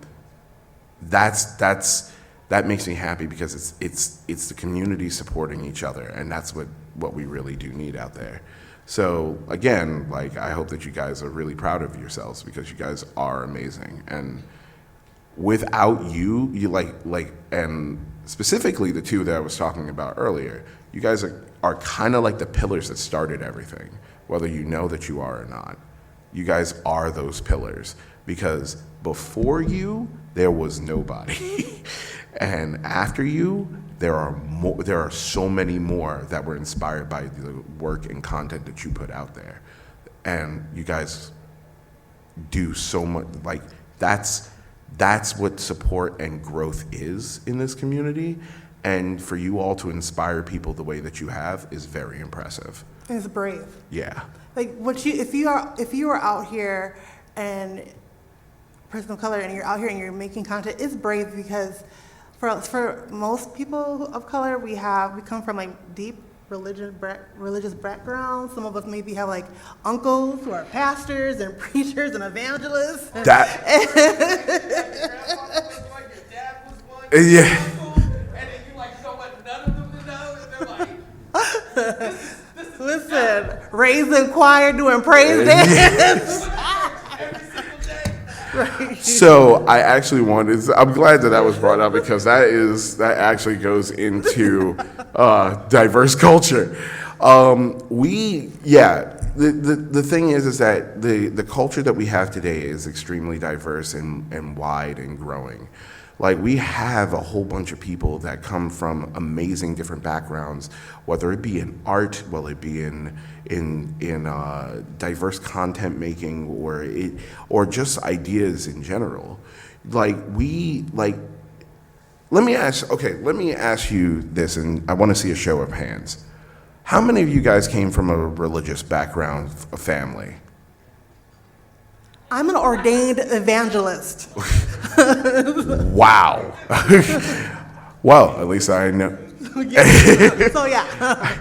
that makes me happy because it's the community supporting each other, and that's what we really do need out there. So again, I hope that you guys are really proud of yourselves because you guys are amazing, and without you and specifically the two that I was talking about earlier, you guys are kind of like the pillars that started everything, whether you know that you are or not. You guys are those pillars because before you, there was nobody. And after you, there are so many more that were inspired by the work and content that you put out there. And you guys do so much, that's what support and growth is in this community, and for you all to inspire people the way that you have is very impressive. It's brave. Yeah. If you are out here and person of color and you're out here and you're making content, it's brave because for most people of color, we come from deep religious backgrounds. Some of us maybe have uncles who are pastors and preachers and evangelists. Your grandfather was one, your dad was one, your uncle, and then you so what none of them know, and they're this is Listen, raising choir, doing praise dance. every single day. Right. So I actually I'm glad that was brought up because that actually goes into diverse culture. The thing is that the culture that we have today is extremely diverse and wide and growing. We have a whole bunch of people that come from amazing different backgrounds, whether it be in art, whether it be in diverse content making, or just ideas in general. Let me ask you this, and I want to see a show of hands. How many of you guys came from a religious background, a family? I'm an ordained evangelist. Wow. Well, at least I know. So yeah.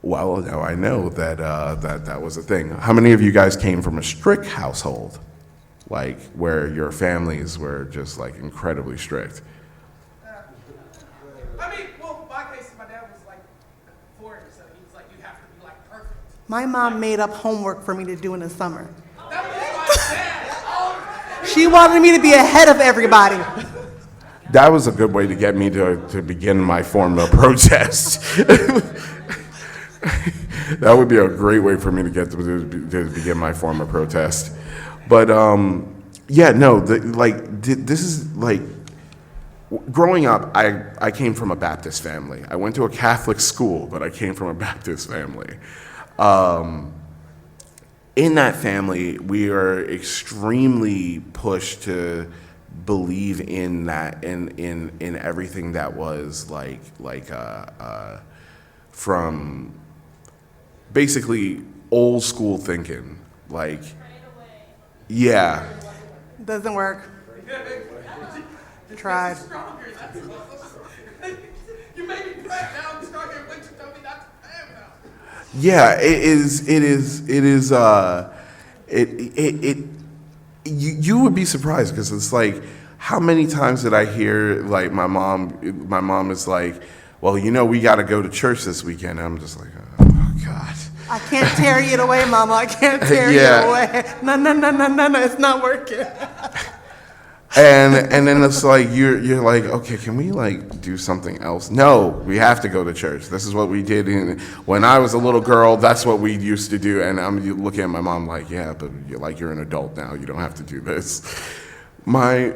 Well, now I know that was a thing. How many of you guys came from a strict household, where your families were just incredibly strict? My case, my dad was 40, so he was you have to be perfect. My mom made up homework for me to do in the summer. That was my dad. She wanted me to be ahead of everybody. That was a good way to get me to begin my form of protest. That would be a great way for me to get to begin my form of protest. But this is growing up. I came from a Baptist family. I went to a Catholic school, but I came from a Baptist family. In that family, we are extremely pushed to believe in that, in everything that was from basically old school thinking. Yeah. Doesn't work. Tried. You made me pray. Now I'm stronger. But you told me not to pray now. Yeah, you would be surprised because it's how many times did I hear my mom is well, we got to go to church this weekend. And I'm just oh God. I can't tear you away, Mama. I can't tear you away. No, it's not working. And then it's like you're like, okay, can we like do something else? No, we have to go to church. This is what we did when I was a little girl. That's what we used to do. And I'm looking at my mom like, yeah, but you're an adult now. You don't have to do this. My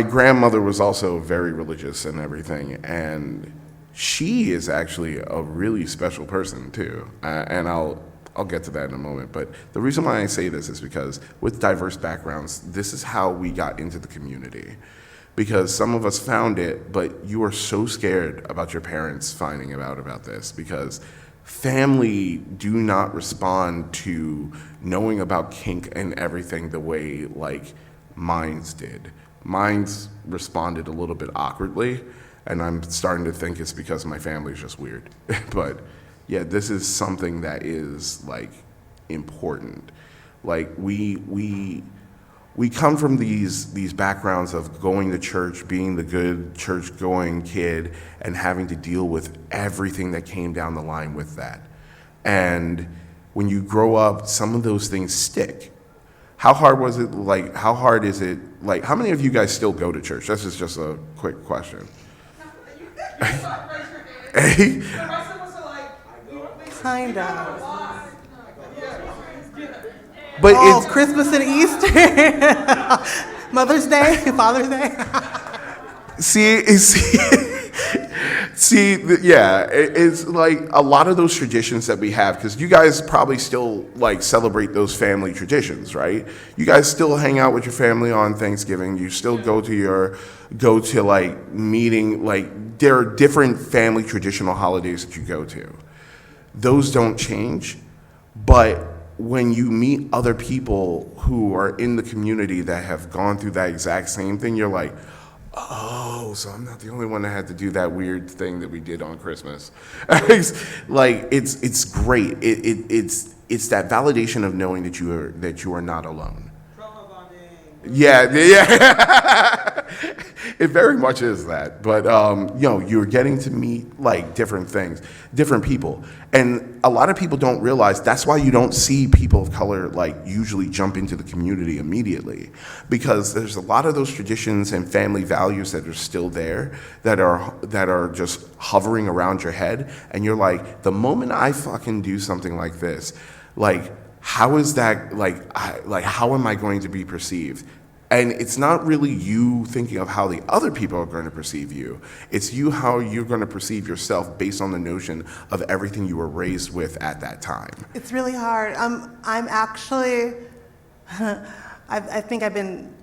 grandmother was also very religious and everything, and she is actually a really special person too. And I'll get to that in a moment, but the reason why I say this is because with diverse backgrounds, this is how we got into the community. Because some of us found it, but you are so scared about your parents finding out about this, because family do not respond to knowing about kink and everything the way like mines did. Mines responded a little bit awkwardly, and I'm starting to think it's because my family's just weird. But yeah, this is something that is like important. Like we come from these backgrounds of going to church, being the good church-going kid, and having to deal with everything that came down the line with that. And when you grow up, some of those things stick. How hard was it? Like, how hard is it? Like, how many of you guys still go to church? This is just a quick question. Hey? Kind of. But it's Christmas and Easter, Mother's Day, Father's Day. It's like a lot of those traditions that we have, because you guys probably still like celebrate those family traditions, right? You guys still hang out with your family on Thanksgiving. You still go to like meeting, like there are different family traditional holidays that you go to. Those don't change, but when you meet other people who are in the community that have gone through that exact same thing, you're like, oh, so I'm not the only one that had to do that weird thing that we did on Christmas. Like it's great. It's that validation of knowing that you are not alone. Trauma bonding. Yeah. It very much is that. But you're getting to meet like different things, different people. And a lot of people don't realize that's why you don't see people of color like usually jump into the community immediately, because there's a lot of those traditions and family values that are still there that are just hovering around your head, and you're like, the moment I fucking do something like this, like how is that like how am I going to be perceived? And it's not really you thinking of how the other people are going to perceive you. It's you how you're going to perceive yourself based on the notion of everything you were raised with at that time. It's really hard. I'm actually, I think I've been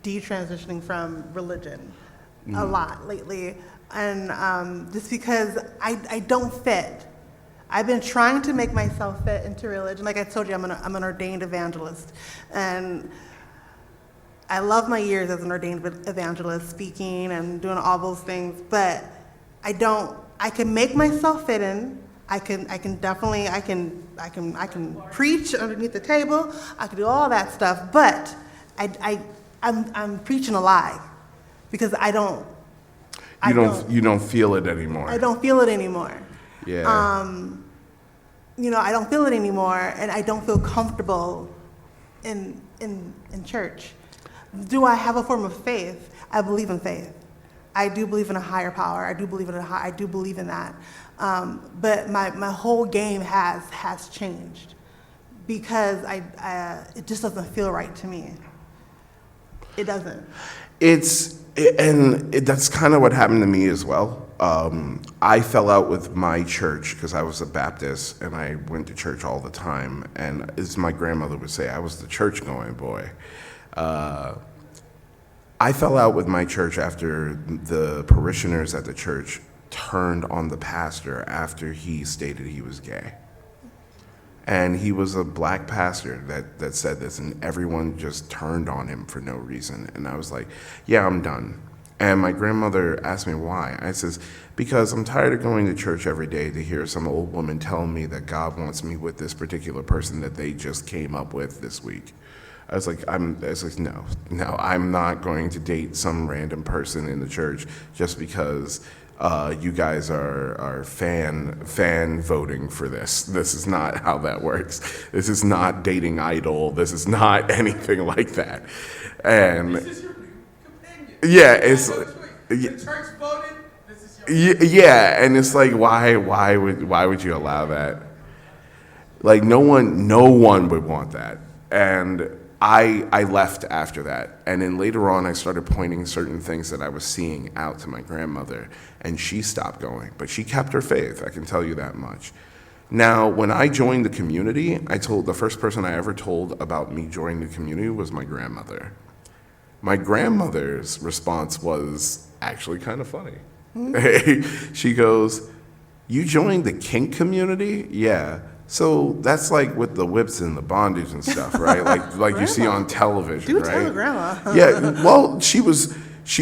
detransitioning from religion a lot lately. And just because I don't fit. I've been trying to make myself fit into religion. Like I told you, I'm an ordained evangelist. And I love my years as an ordained evangelist, speaking and doing all those things, but I can make myself fit in. I can preach underneath the table. I can do all that stuff, but I'm preaching a lie, because you don't feel it anymore. I don't feel it anymore. Yeah. I don't feel it anymore, and I don't feel comfortable in church. Do I have a form of faith? I believe in faith. I do believe in a higher power. I do believe in that. But my whole game has changed, because it just doesn't feel right to me. It doesn't. That's kind of what happened to me as well. I fell out with my church because I was a Baptist and I went to church all the time. And as my grandmother would say, I was the church-going boy. I fell out with my church after the parishioners at the church turned on the pastor after he stated he was gay. And he was a black pastor that said this, and everyone just turned on him for no reason. And I was like, yeah, I'm done. And my grandmother asked me why. I says, because I'm tired of going to church every day to hear some old woman tell me that God wants me with this particular person that they just came up with this week. I was like, no, I'm not going to date some random person in the church just because you guys are fan voting for this. This is not how that works. This is not dating idol. This is not anything like that. And Yeah, it's No choice. The church voted. This is your. yeah, and it's like why would you allow that? Like no one would want that. And I left after that. And then later on I started pointing certain things that I was seeing out to my grandmother, and she stopped going, but she kept her faith, I can tell you that much. Now, when I joined the community, the first person I ever told about me joining the community was my grandmother. My grandmother's response was actually kind of funny. She goes, "You joined the kink community?" "Yeah." "So that's like with the whips and the bondage and stuff, right? Like you see on television, Do right?" tell Grandma. Yeah, well, she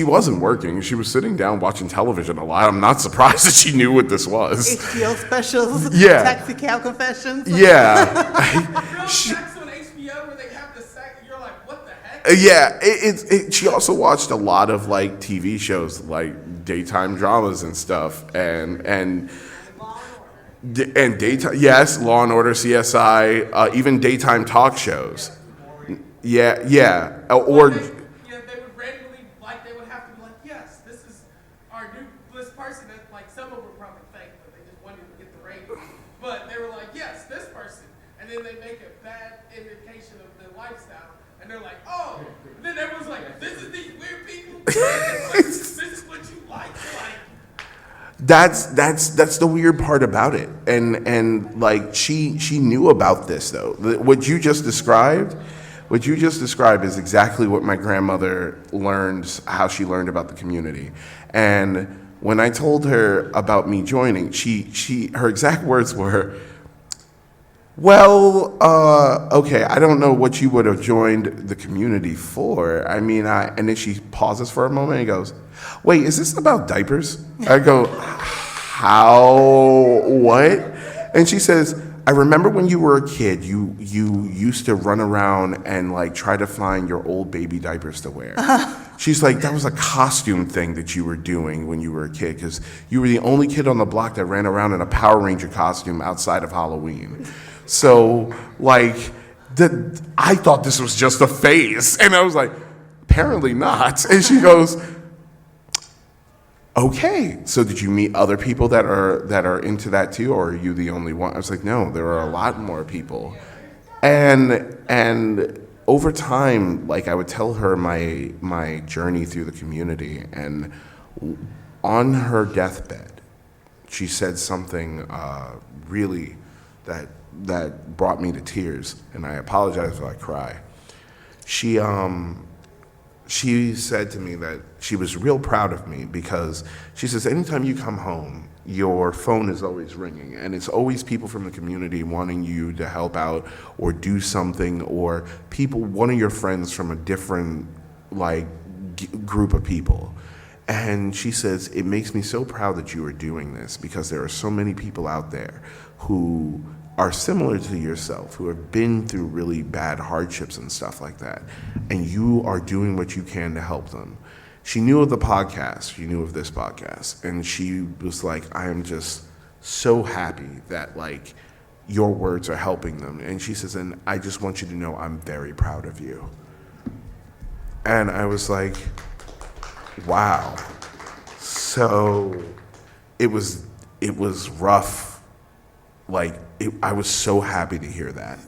wasn't working. She was sitting down watching television a lot. I'm not surprised that she knew what this was. HBO specials. Yeah. Taxi cab confessions. Yeah. Real sex on HBO where they have the sex. You're like, what the heck? Yeah, she also watched a lot of like TV shows, like daytime dramas and stuff, and daytime, yes, Law and Order, CSI, even daytime talk shows. Yeah, or They would randomly, like, they would have to be like, yes, this is our new, this person, that, like, some of them were probably fake, but they just wanted to get the ratings. But they were like, yes, this person. And then they make a bad indication of their lifestyle. And they're like, oh. And then everyone's like, this is these weird people. This is what you like. You're like, that's the weird part about it. And like she knew about this though. What you just described is exactly what my grandmother learned, how she learned about the community. And when I told her about me joining, her exact words were, "Well, okay, I don't know what you would have joined the community for. I mean, and then she pauses for a moment and goes, "Wait, is this about diapers?" I go, "How? What?" And she says, "I remember when you were a kid, you used to run around and like try to find your old baby diapers to wear." She's like, "That was a costume thing that you were doing when you were a kid because you were the only kid on the block that ran around in a Power Ranger costume outside of Halloween. So like, I thought this was just a phase." And I was like, "Apparently not." And she goes, "Okay, so did you meet other people that are into that too, or are you the only one?" I was like, "No, there are a lot more people." And over time, like I would tell her my journey through the community, and on her deathbed, she said something really that brought me to tears, and I apologize if I cry. She said to me that she was real proud of me because she says, anytime you come home, your phone is always ringing, and it's always people from the community wanting you to help out or do something, or one of your friends from a different group of people. And she says, it makes me so proud that you are doing this because there are so many people out there who are similar to yourself, who have been through really bad hardships and stuff like that, and you are doing what you can to help them. She knew of the podcast, she knew of this podcast, and she was like, I am just so happy that like your words are helping them. And she says, and I just want you to know I'm very proud of you. And I was like, wow. So it was rough. I was so happy to hear that.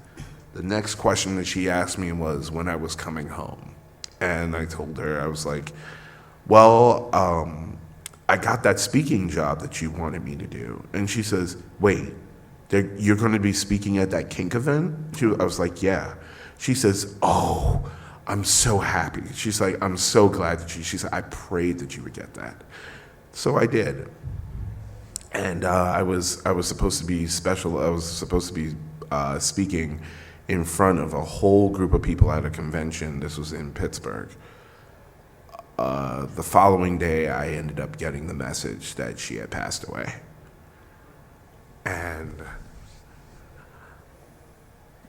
The next question that she asked me was when I was coming home. And I told her, I was like, well, I got that speaking job that you wanted me to do. And she says, wait, you're going to be speaking at that kink event? I was like, yeah. She says, oh, I'm so happy. She's like, I'm so glad that she said, I prayed that you would get that. So I did. And I was supposed to be special. I was supposed to be speaking in front of a whole group of people at a convention. This was in Pittsburgh. The following day, I ended up getting the message that she had passed away. And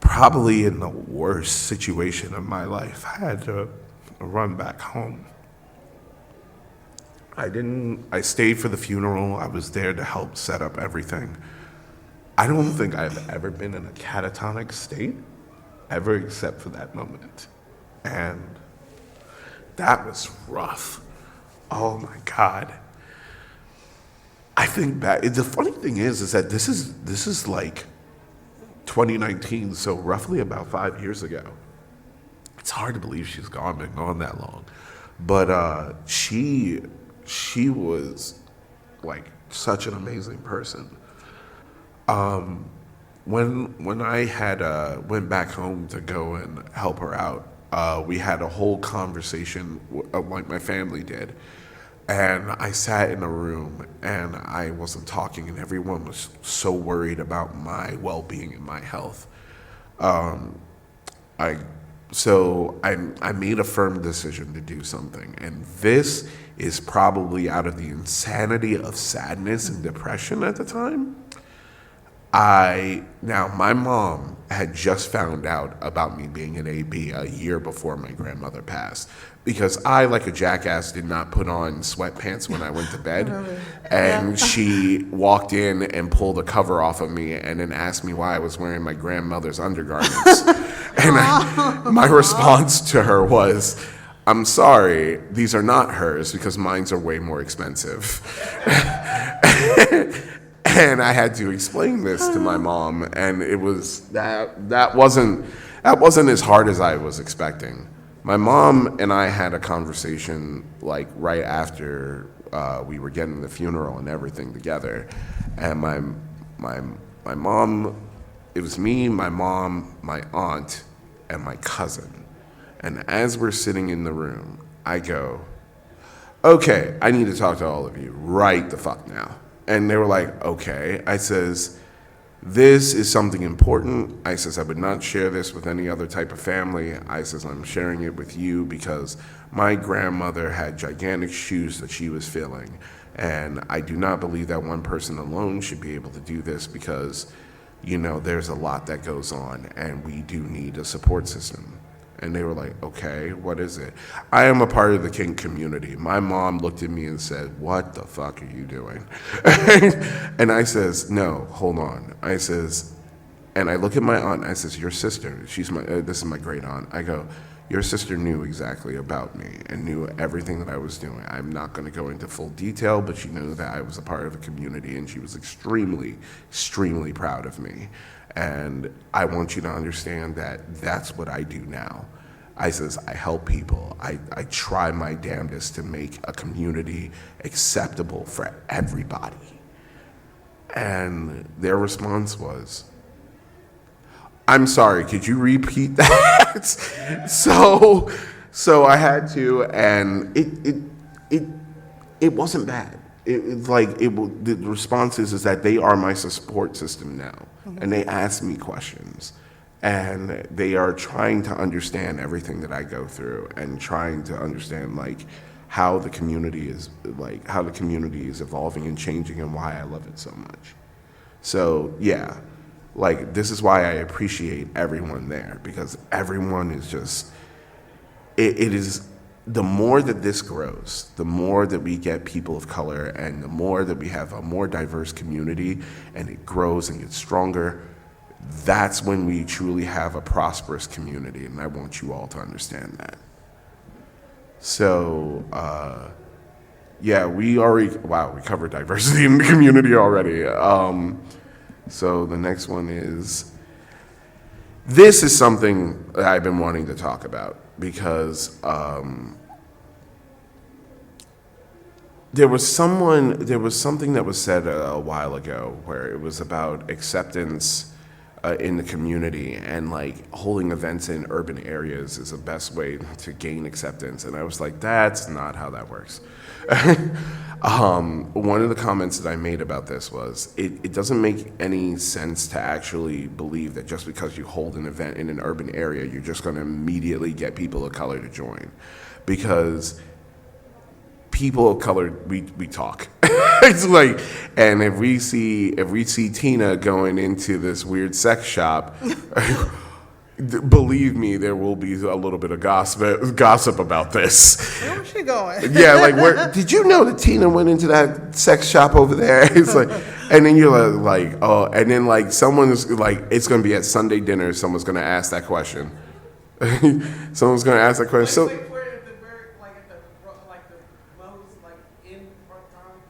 probably in the worst situation of my life, I had to run back home. I stayed for the funeral. I was there to help set up everything. I don't think I've ever been in a catatonic state, ever except for that moment. And that was rough. Oh my God. I think back. The funny thing is that this is like 2019, so roughly about 5 years ago. It's hard to believe she's been gone that long, but she was like such an amazing person. When I had went back home to go and help her out, we had a whole conversation, like my family did, and I sat in a room and I wasn't talking, and everyone was so worried about my well-being and my health. I made a firm decision to do something, and this is probably out of the insanity of sadness and depression at the time. My mom had just found out about me being an AB a year before my grandmother passed, because I, like a jackass, did not put on sweatpants when I went to bed. And she walked in and pulled a cover off of me and then asked me why I was wearing my grandmother's undergarments. And my response to her was, "I'm sorry, these are not hers because mine's are way more expensive." And I had to explain this to my mom, and it was that wasn't as hard as I was expecting. My mom and I had a conversation like right after we were getting the funeral and everything together, and my mom, it was me, my mom, my aunt, and my cousin. And as we're sitting in the room, I go, "Okay, I need to talk to all of you right the fuck now." And they were like, "Okay." I says, "This is something important." I says, "I would not share this with any other type of family." I says, "I'm sharing it with you because my grandmother had gigantic shoes that she was filling. And I do not believe that one person alone should be able to do this because, there's a lot that goes on and we do need a support system." And they were like, "Okay, what is it?" "I am a part of the kink community." My mom looked at me and said, "What the fuck are you doing?" And I says, "No, hold on." I says, and I look at my aunt and I says, "Your sister, this is my great aunt." I go, "Your sister knew exactly about me and knew everything that I was doing. I'm not going to go into full detail, but she knew that I was a part of the community and she was extremely, extremely proud of me. And I want you to understand that that's what I do now." I says, "I help people. I try my damnedest to make a community acceptable for everybody." And their response was, "I'm sorry, could you repeat that?" So I had to, and it wasn't bad. The response is that they are my support system now. And they ask me questions, and they are trying to understand everything that I go through and trying to understand how the community is evolving and changing and why I love it so much. So yeah, this is why I appreciate everyone there, because everyone is just, it is, the more that this grows, the more that we get people of color and the more that we have a more diverse community and it grows and gets stronger, that's when we truly have a prosperous community. And I want you all to understand that. So, we covered diversity in the community already. So the next one is, this is something that I've been wanting to talk about because there was something that was said a while ago where it was about acceptance in the community, and holding events in urban areas is the best way to gain acceptance. And I was like, that's not how that works. One of the comments that I made about this was, it doesn't make any sense to actually believe that just because you hold an event in an urban area, you're just going to immediately get people of color to join. Because people of color, we talk. It's and if we see Tina going into this weird sex shop, believe me, there will be a little bit of gossip about this. Where was she going? Yeah, where did you know that Tina went into that sex shop over there? It's and then you're oh, and then someone's it's gonna be at Sunday dinner. Someone's gonna ask that question. Someone's gonna ask that question. So.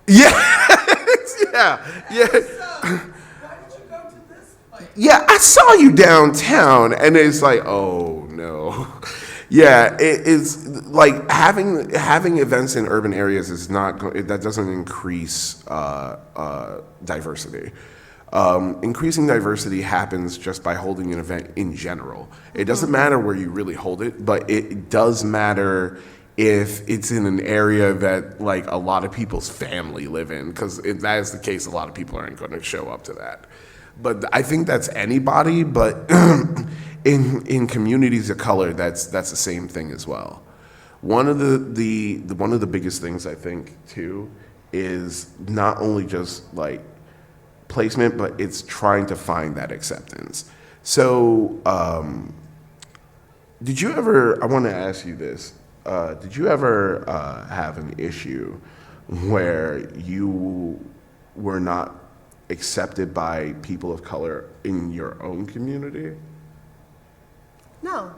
Yeah, yeah. Why did you go to this place? Yeah, I saw you downtown, and it's like, oh no. Yeah, it is like having events in urban areas is that doesn't increase diversity. Increasing diversity happens just by holding an event in general. It doesn't matter where you really hold it, but it does matter if it's in an area that like a lot of people's family live in, because if that is the case, a lot of people aren't going to show up to that. But I think that's anybody, but in communities of color, that's the same thing as well. One of the biggest things I think too is not only just like placement, but it's trying to find that acceptance. So, did you ever? I want to ask you this. Did you ever have an issue where you were not accepted by people of color in your own community? No.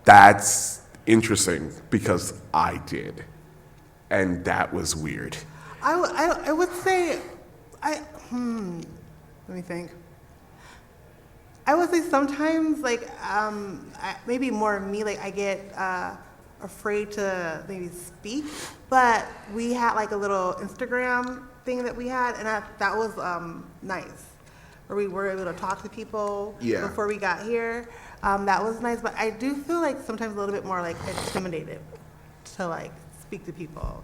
That's interesting because I did, and that was weird. I would say, let me think. I would say sometimes, like, maybe more me, like, I get afraid to maybe speak, but we had, like, a little Instagram thing that we had, and that was nice, where we were able to talk to people before we got here. That was nice, but I do feel like sometimes a little bit more, like, intimidated to, like, speak to people,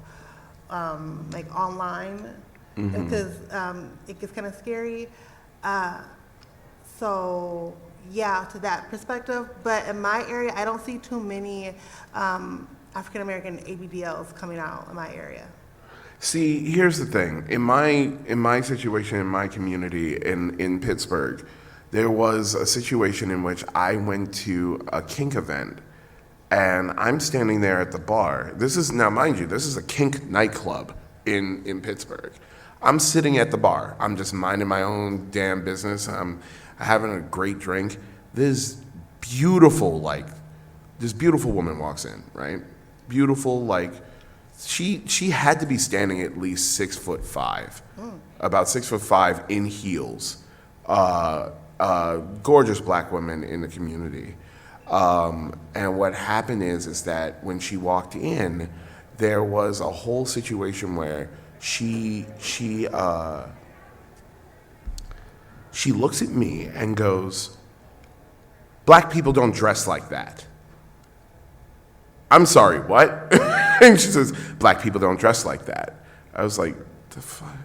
like, online, because it gets kind of scary. So, yeah, to that perspective. But in my area, I don't see too many African-American ABDLs coming out in my area. See, here's the thing. In my situation, in my community in Pittsburgh, there was a situation in which I went to a kink event, and I'm standing there at the bar. Now, mind you, this is a kink nightclub in Pittsburgh. I'm sitting at the bar. I'm just minding my own damn business. I'm having a great drink. This beautiful woman walks in, right? Beautiful, like, she had to be standing at least 6'5", about 6'5" in heels. Gorgeous black woman in the community. And what happened is that when she walked in, there was a whole situation where she looks at me and goes, "Black people don't dress like that." I'm sorry, what? And she says, "Black people don't dress like that." I was like, the fuck?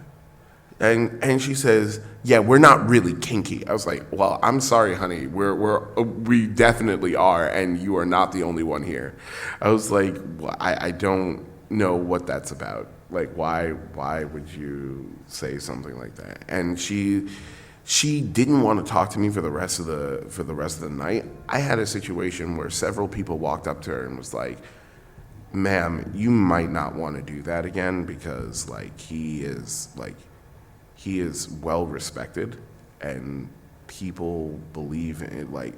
And she says, "Yeah, we're not really kinky." I was like, "Well, I'm sorry, honey. We definitely are, and you are not the only one here." I was like, well, I don't know what that's about. Like, why would you say something like that? And she didn't want to talk to me for the rest of the night. I had a situation where several people walked up to her and was like, "Ma'am, you might not want to do that again, because like he is well respected and people believe in it, like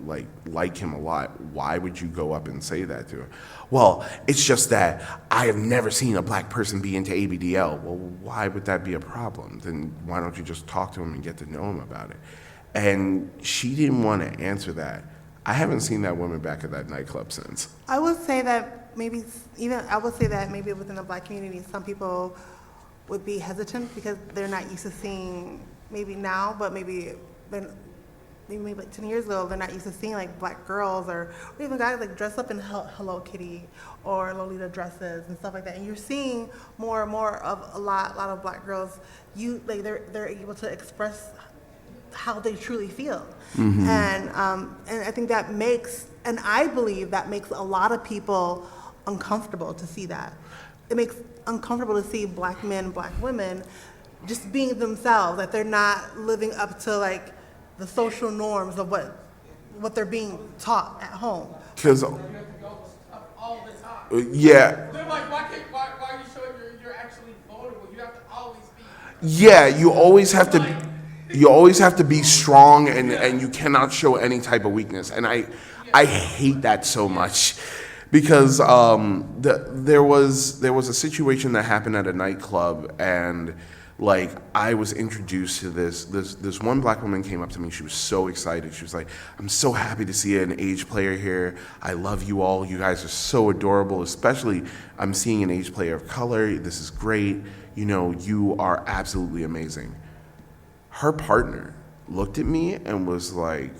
him a lot. Why would you go up and say that to her?" "Well, it's just that I have never seen a black person be into ABDL." "Well, why would that be a problem? Then why don't you just talk to him and get to know him about it?" And she didn't want to answer that. I haven't seen that woman back at that nightclub since. I would say that maybe within the black community, some people would be hesitant because they're not used to seeing, maybe now, but maybe like 10 years ago, they're not used to seeing like black girls or even guys like dress up in Hello Kitty or Lolita dresses and stuff like that. And you're seeing more and more of a lot of black girls. They're able to express how they truly feel, and I think that I believe that makes a lot of people uncomfortable to see that. It makes uncomfortable to see black men, black women just being themselves, that they're not living up to like the social norms of what they're being taught at home. Because You have to go all the time. yeah, They're like, why are you showing you're actually vulnerable? You have to always be. yeah, you always have to be strong, and you cannot show any type of weakness. And I hate that so much, because there was a situation that happened at a nightclub, and like I was introduced to this one black woman came up to me. She was so excited. She was like, "I'm so happy to see an age player here. I love you all. You guys are so adorable. Especially, I'm seeing an age player of color. This is great. You know, you are absolutely amazing." Her partner looked at me and was like,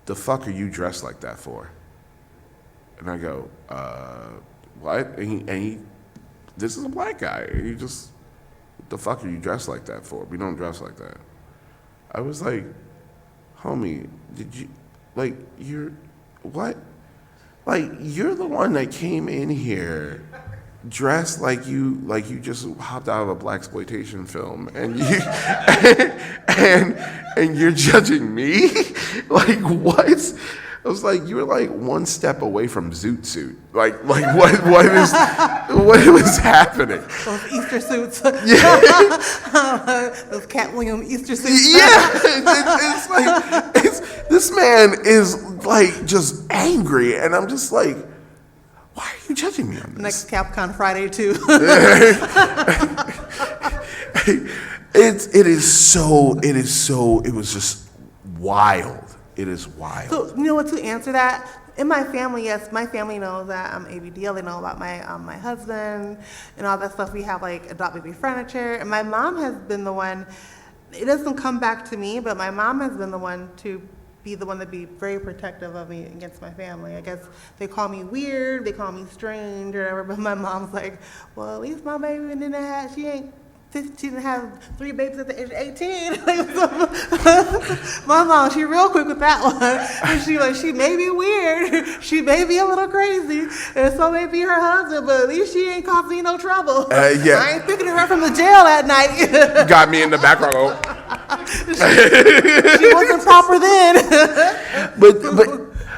"The fuck are you dressed like that for?" And I go, what? And he this is a black guy. He just, "What the fuck are you dressed like that for? We don't dress like that." I was like, "Homie, did you, like, you're, what? Like, you're the one that came in here dressed like you just hopped out of a blaxploitation film, and you and you're judging me? Like, what?" I was like, "You were like one step away from Zoot Suit. Like what was happening?" Those Easter suits. Yeah. Those Cat Williams Easter suits. Yeah, it's like this man is like just angry, and I'm just like, why are you judging me on this? Next Capcon Friday too. It was just wild. It is wild. So, you know what, to answer that, in my family, yes, my family knows that I'm ABDL. They know about my husband and all that stuff. We have like adopt baby furniture. And my mom has been the one, it doesn't come back to me, but my mom has been the one to be very protective of me against my family. I guess they call me weird, they call me strange or whatever, but my mom's like, "Well, at least my baby didn't have, she didn't have 3 babies at the age of 18. My mom, she real quick with that one. And she may be weird, she may be a little crazy, and so may be her husband, but at least she ain't causing me no trouble. Yeah. I ain't picking her from the jail at night." Got me in the background. She wasn't proper then.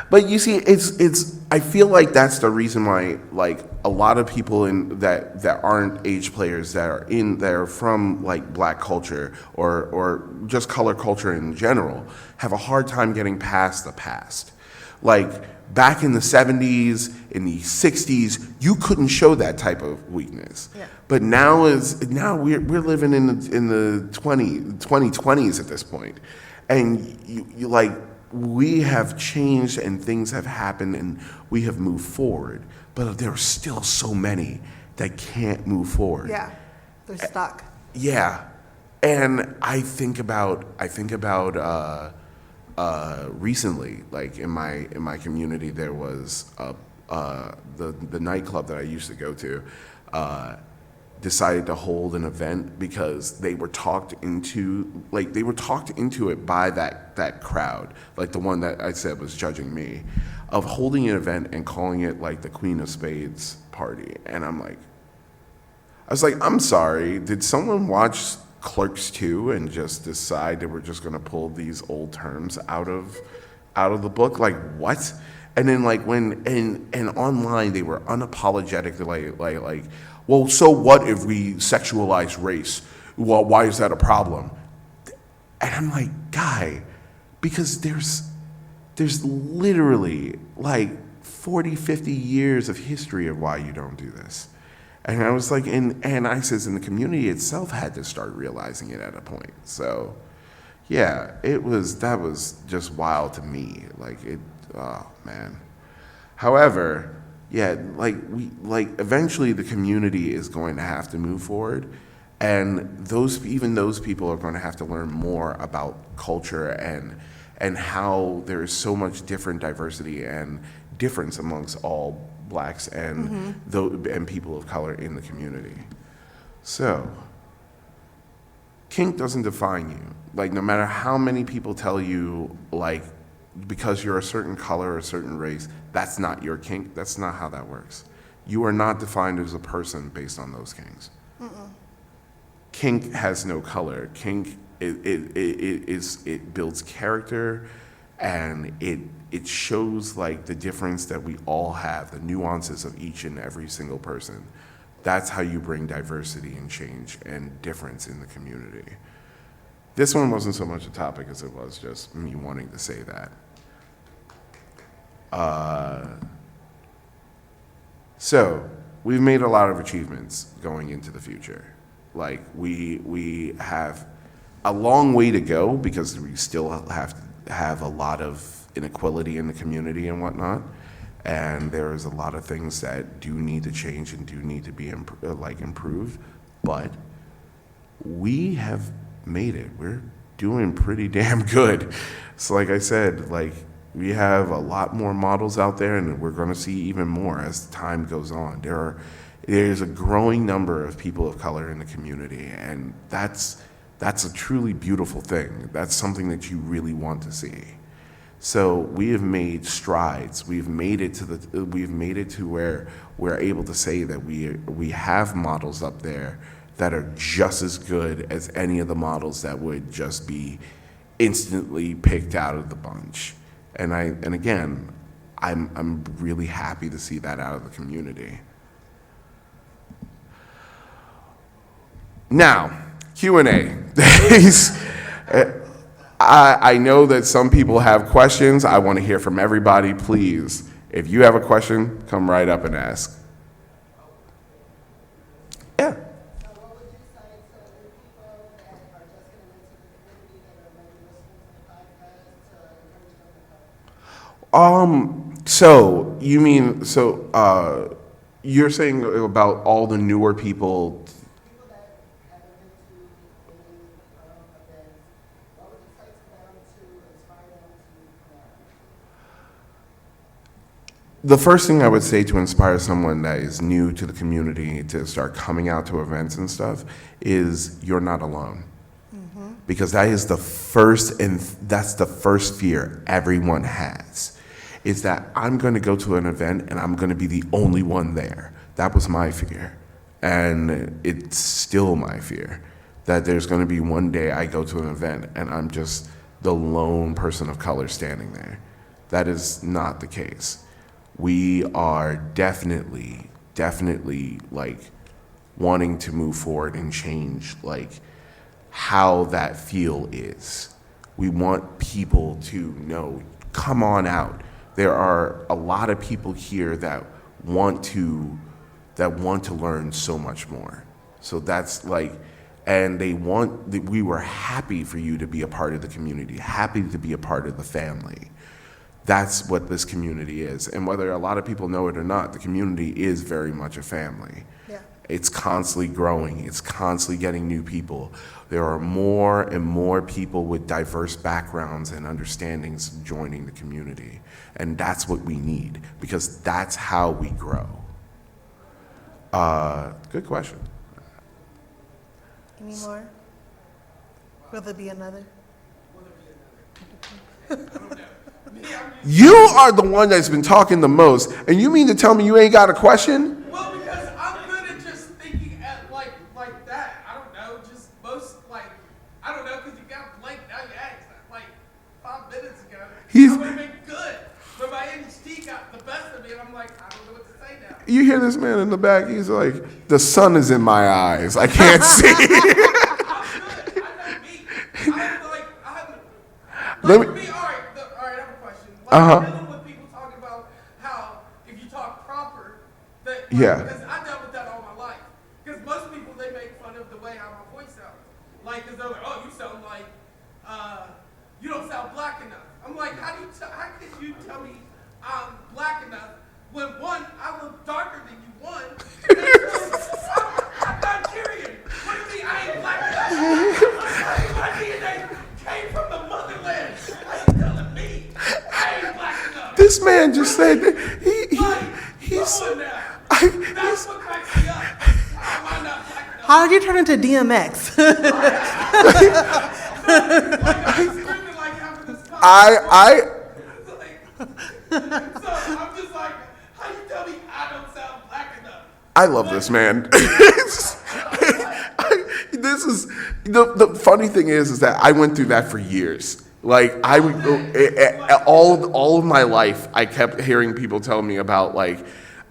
But you see, it's. I feel like that's the reason why, like, a lot of people that aren't age players that are from like black culture or just color culture in general have a hard time getting past the past. Like back in the 70s, in the 60s, you couldn't show that type of weakness. Yeah. But now we're living in the 2020s at this point, and you like. We have changed and things have happened and we have moved forward, but there are still so many that can't move forward. Yeah, they're stuck. Yeah, and I think about recently, like in my community, there was the nightclub that I used to go to. Decided to hold an event because they were talked into it by that crowd, like the one that I said was judging me, of holding an event and calling it like the Queen of Spades party. And I was like, I'm sorry, did someone watch Clerks 2 and just decide they were just gonna pull these old terms out of the book? Like, what? And then like and online they were unapologetically like, well, so what if we sexualize race? Well, why is that a problem? And I'm like, guy, because there's literally like 40, 50 years of history of why you don't do this. And I was like, and ISIS and the community itself had to start realizing it at a point. So yeah, that was just wild to me. Like it, oh man. However, yeah, eventually the community is going to have to move forward, and those people are going to have to learn more about culture and how there is so much different diversity and difference amongst all blacks and and people of color in the community. So, kink doesn't define you. Like, no matter how many people tell you, like, because you're a certain color or a certain race, that's not your kink. That's not how that works. You are not defined as a person based on those kinks. Kink has no color. Kink it builds character, and it shows like the difference that we all have, the nuances of each and every single person. That's how you bring diversity and change and difference in the community. This one wasn't so much a topic as it was just me wanting to say that. So we've made a lot of achievements going into the future. Like we have a long way to go because we still have a lot of inequality in the community and whatnot. And there's a lot of things that do need to change and do need to be improved. But we have made it. We're doing pretty damn good. So like I said, like we have a lot more models out there, and we're going to see even more as time goes on. There's a growing number of people of color in the community, and that's a truly beautiful thing. That's something that you really want to see. So we have made strides. We've made it to where we're able to say that we have models up there that are just as good as any of the models that would just be instantly picked out of the bunch. And again, I'm really happy to see that out of the community. Now, Q&A. I know that some people have questions. I want to hear from everybody. Please, if you have a question, come right up and ask. Yeah. So what would you say to the people that are just getting into the community that are maybe listening to the podcast to encourage them to come? So you mean, you're saying about all the newer people? People that haven't been to any events, what would you say to them to inspire them to come out? The first thing I would say to inspire someone that is new to the community to start coming out to events and stuff is you're not alone. Because that's the first fear everyone has, is that I'm going to go to an event and I'm going to be the only one there. That was my fear. And it's still my fear that there's going to be one day I go to an event and I'm just the lone person of color standing there. That is not the case. We are definitely like wanting to move forward and change like how that feel is. We want people to know, come on out. There are a lot of people here that want to learn so much more. So that's like, and we were happy for you to be a part of the community, happy to be a part of the family. That's what this community is. And whether a lot of people know it or not, the community is very much a family. Yeah. It's constantly growing. It's constantly getting new people. There are more and more people with diverse backgrounds and understandings joining the community. And that's what we need, because that's how we grow. Good question. Any more? Will there be another? You are the one that's been talking the most, and you mean to tell me you ain't got a question? Well, because I'm good at just thinking at like that. I don't know, just most I don't know, because you got blank now you asked like 5 minutes ago. I would have been good, but my ADHD got the best of me, and I'm like, I don't know what to say now. You hear this man in the back? He's like, the sun is in my eyes. I can't see. I'm good. I know me. Let me- For me, all right, I have a question. Dealing with people talking about how if you talk proper, that Yeah. because I dealt with that all my life. Because most people, they make fun of the way how my voice sounds. Like, because they're like, oh, you sound like you don't sound black enough. I'm like, how can you tell me I'm black enough when one, I look darker than you, one, and two, I'm Nigerian. What do you mean I ain't black enough? My DNA came from the motherland. How you telling me I ain't black enough? This man just said that he's. Come on now. That's what cracks me up. How am I not black enough? How did you turn into DMX? Screaming like after this podcast. So I'm just like, how you tell me I don't sound black enough? I love this man. This is the funny thing is that I went through that for years. Like all of my life, I kept hearing people tell me about like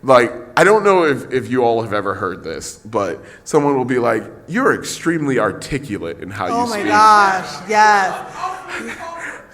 I don't know if you all have ever heard this, but someone will be like, "You're extremely articulate in how you Oh my speak." gosh, yes.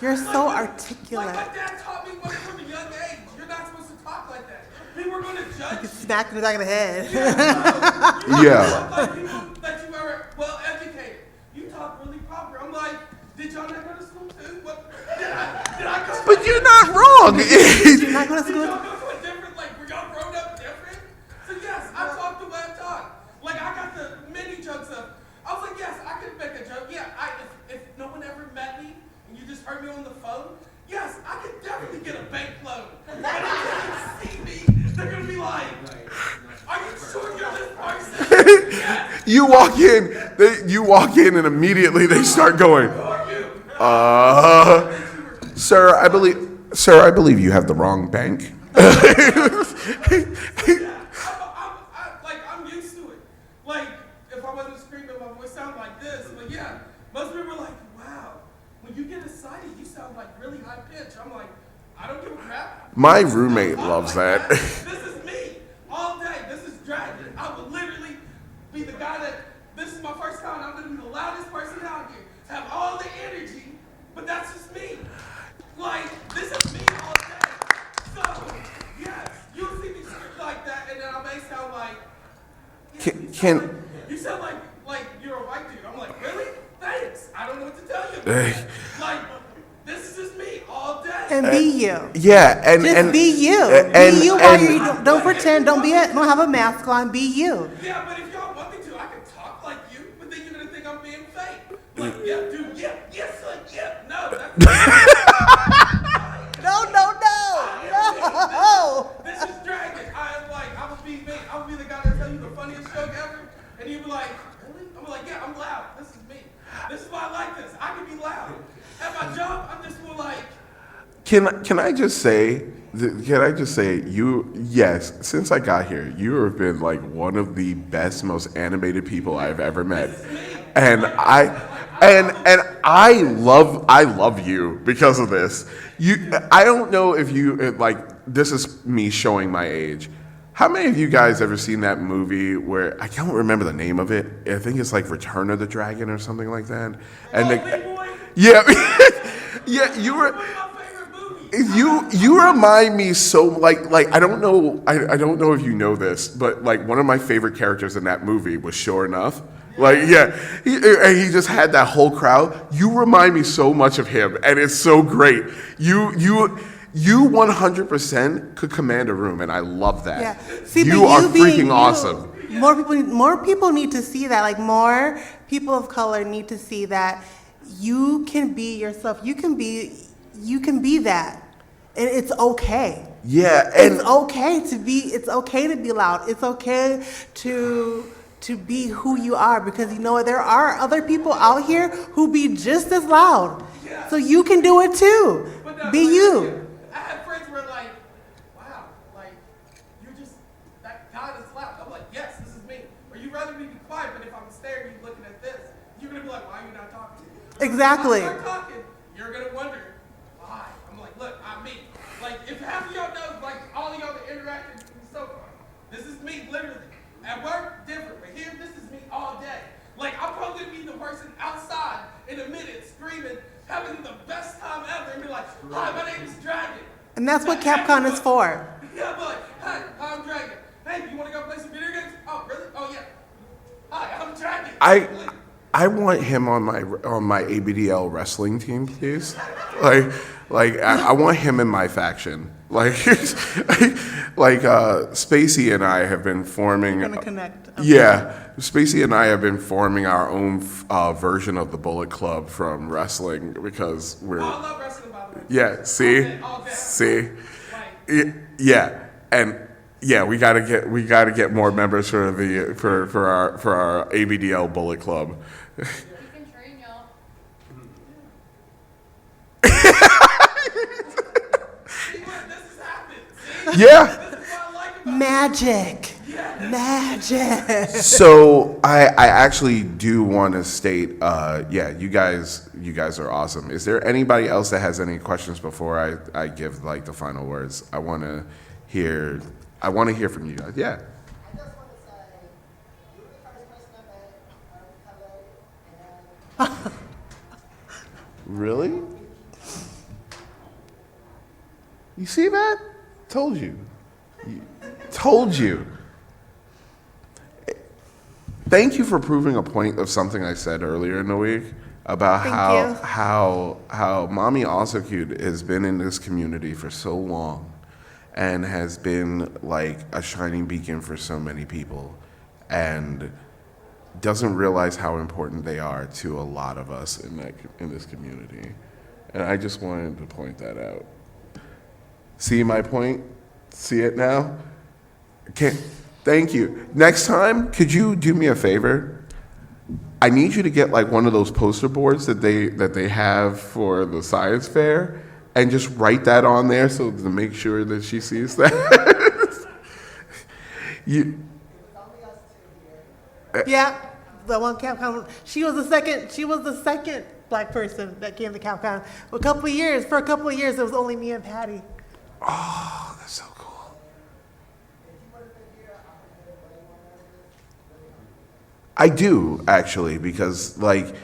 You're so Like articulate. my dad taught me from a young age. You're not supposed to talk like that. People are going to judge judge. Smacked in the back of the head. Yeah. Like people that you are well educated. You talk really proper. I'm like, did y'all not go to school too? What? Did I go? But you're not wrong. You're not going to Did school. y'all go to a different, like, were y'all grown up different? So yes, I talk the way I talk. Like, I got the many jokes of, I was like, yes, I could make a joke. Yeah, if no one ever met me and you just heard me on the phone, yes, I could definitely get a bank loan. And if they see me, they're gonna be like, are you sure you're this person? Yes. You walk in, and immediately they start going, Who are you? sir, I believe you have the wrong bank. I'm used to it. Like, if I wasn't screaming, my voice sounded like this. But yeah, most people were like, wow, when you get excited, you sound like really high pitched. I'm like, I don't give a crap. My roommate loves that. This is me all day. This is dragon. I would literally be the guy that, this is my first time, I'm going to be the loudest person out here, have all the energy, but that's just me. Like, this is me all day. So, yes, you'll see me script like that, and then I may sound like, yeah, you sound like you're a white dude. I'm like, really? Thanks. I don't know what to tell you. Like, this is just me all day. And be you. Yeah, and Be you. Be you while you don't pretend. Don't have a mask on. Be you. Yeah, but if y'all want me to, I can talk like you, but then you're gonna think I'm being fake. Like, yeah, dude, yeah, yes, son, yeah, no, that's No. This is dragon. I would be me. I would be the guy that tell you the funniest joke ever, and you'd be like, really? I'm like, yeah, I'm loud. This is me. This is why I like this. I can be loud. At my job, I'm just more like. Can I just say, you, yes, since I got here, you have been like one of the best, most animated people I've ever met. And I love you because of this. I don't know if you, like, this is me showing my age. How many of you guys ever seen that movie where, I can't remember the name of it. I think it's like Return of the Dragon or something like that. And yeah, yeah, you remind me so like I don't know if you know this, but like one of my favorite characters in that movie was Sure Enough. Like, yeah, he just had that whole crowd. You remind me so much of him, and it's so great. You 100% could command a room, and I love that. Yeah. See, you but are you being freaking you, awesome. More people need to see that. Like, more people of color need to see that you can be yourself. You can be that, and it's okay. Yeah, and It's okay to be. It's okay to be loud. It's okay to be who you are, because you know what? There are other people out here who be just as loud. So you can do it too. Be you. I had friends who were like, wow, like, you're just, that guy that's loud. I'm like, yes, this is me. Or you'd rather me be quiet, but if I'm staring you looking at this, you're going to be like, why are you not talking to me? Exactly. If I start talking, you're going to wonder, why? I'm like, look, I'm me. Like, if half of y'all know, like, all of y'all that interacted with me so far, this is me, literally. At work, different, but here, this is me all day. Like, I'm probably going to be the person outside in a minute screaming, having the best time ever, and be like, hi, my name is Dragon. And that's what Capcom is for. Yeah, but like, hi, I'm Dragon. Hey, you want to go play some video games? Oh, really? Oh, yeah. Hi, I'm Dragon. I want him on my ABDL wrestling team, please. I want him in my faction. Spacey and I have been forming. We're gonna connect. Okay. Yeah, Spacey and I have been forming our own version of the Bullet Club from wrestling because we're. Oh, I love wrestling, by the way. Yeah. See. All day. See. Yeah, and. Yeah, we gotta get more members for our ABDL Bullet Club. We can train y'all. See what this has happened. See? Yeah. This is what I like about Magic. So I actually do want to state, you guys are awesome. Is there anybody else that has any questions before I give like the final words? I want to hear from you guys. Yeah. I just want to say, you were the first person I met color, and Really? You see that? Told you. Told you. Thank you for proving a point of something I said earlier in the week about Thank you. how Mommy Also Cute has been in this community for so long and has been like a shining beacon for so many people and doesn't realize how important they are to a lot of us in this community. And I just wanted to point that out. See my point? See it now? Thank you. Next time, could you do me a favor? I need you to get like one of those poster boards that they have for the science fair and just write that on there so to make sure that she sees that. Yeah, the one Capcom. She was the second black person that came to Capcom. For a couple of years, it was only me and Patty. Oh, that's so cool. I do actually, because like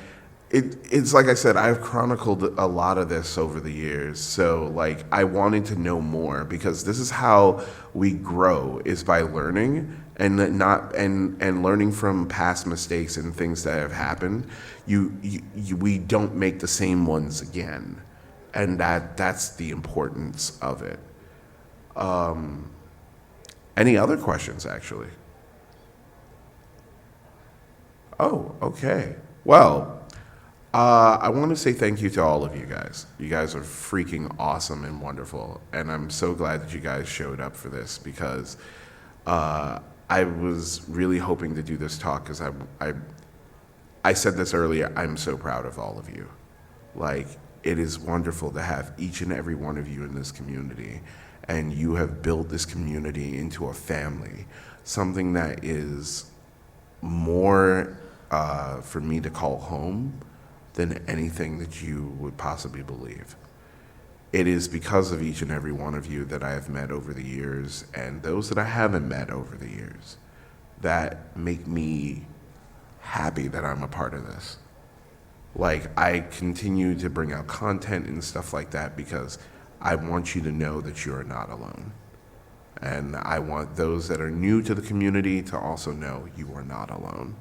it's like I said, I've chronicled a lot of this over the years. So like I wanted to know more because this is how we grow, is by learning and learning from past mistakes and things that have happened. We don't make the same ones again, and that's the importance of it. Any other questions, actually? Oh, okay. Well, I want to say thank you to all of you guys. You guys are freaking awesome and wonderful, and I'm so glad that you guys showed up for this because I was really hoping to do this talk because I said this earlier, I'm so proud of all of you. Like, it is wonderful to have each and every one of you in this community, and you have built this community into a family, something that is more for me to call home than anything that you would possibly believe. It is because of each and every one of you that I have met over the years, and those that I haven't met over the years, that make me happy that I'm a part of this. Like, I continue to bring out content and stuff like that because I want you to know that you are not alone. And I want those that are new to the community to also know you are not alone.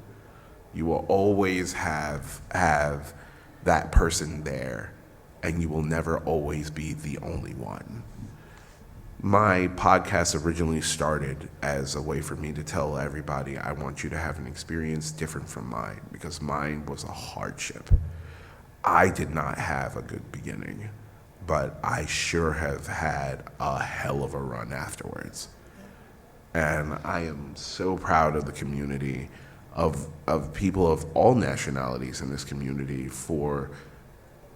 You will always have that person there, and you will never always be the only one. My podcast originally started as a way for me to tell everybody I want you to have an experience different from mine, because mine was a hardship. I did not have a good beginning, but I sure have had a hell of a run afterwards. And I am so proud of the community, of people of all nationalities in this community, for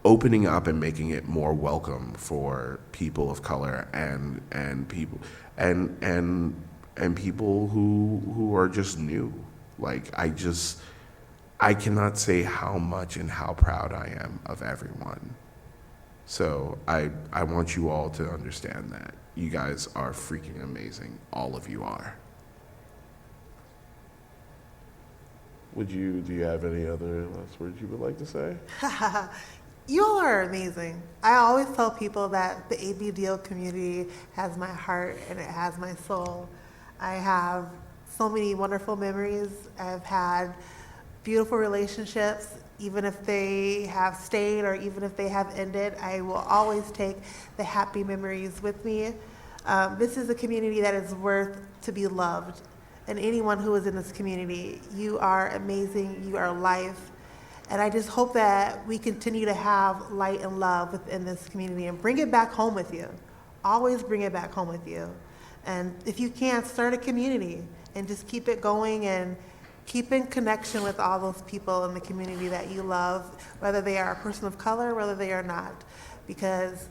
opening up and making it more welcome for people of color and people and people who are just new. Like, I cannot say how much and how proud I am of everyone. So I want you all to understand that. You guys are freaking amazing. All of you are. Do you have any other last words you would like to say? You all are amazing. I always tell people that the ABDL community has my heart and it has my soul. I have so many wonderful memories. I've had beautiful relationships. Even if they have stayed or even if they have ended, I will always take the happy memories with me. This is a community that is worth to be loved. And anyone who is in this community, you are amazing, you are life. And I just hope that we continue to have light and love within this community and bring it back home with you. Always bring it back home with you. And if you can, start a community and just keep it going and keep in connection with all those people in the community that you love, whether they are a person of color, whether they are not, because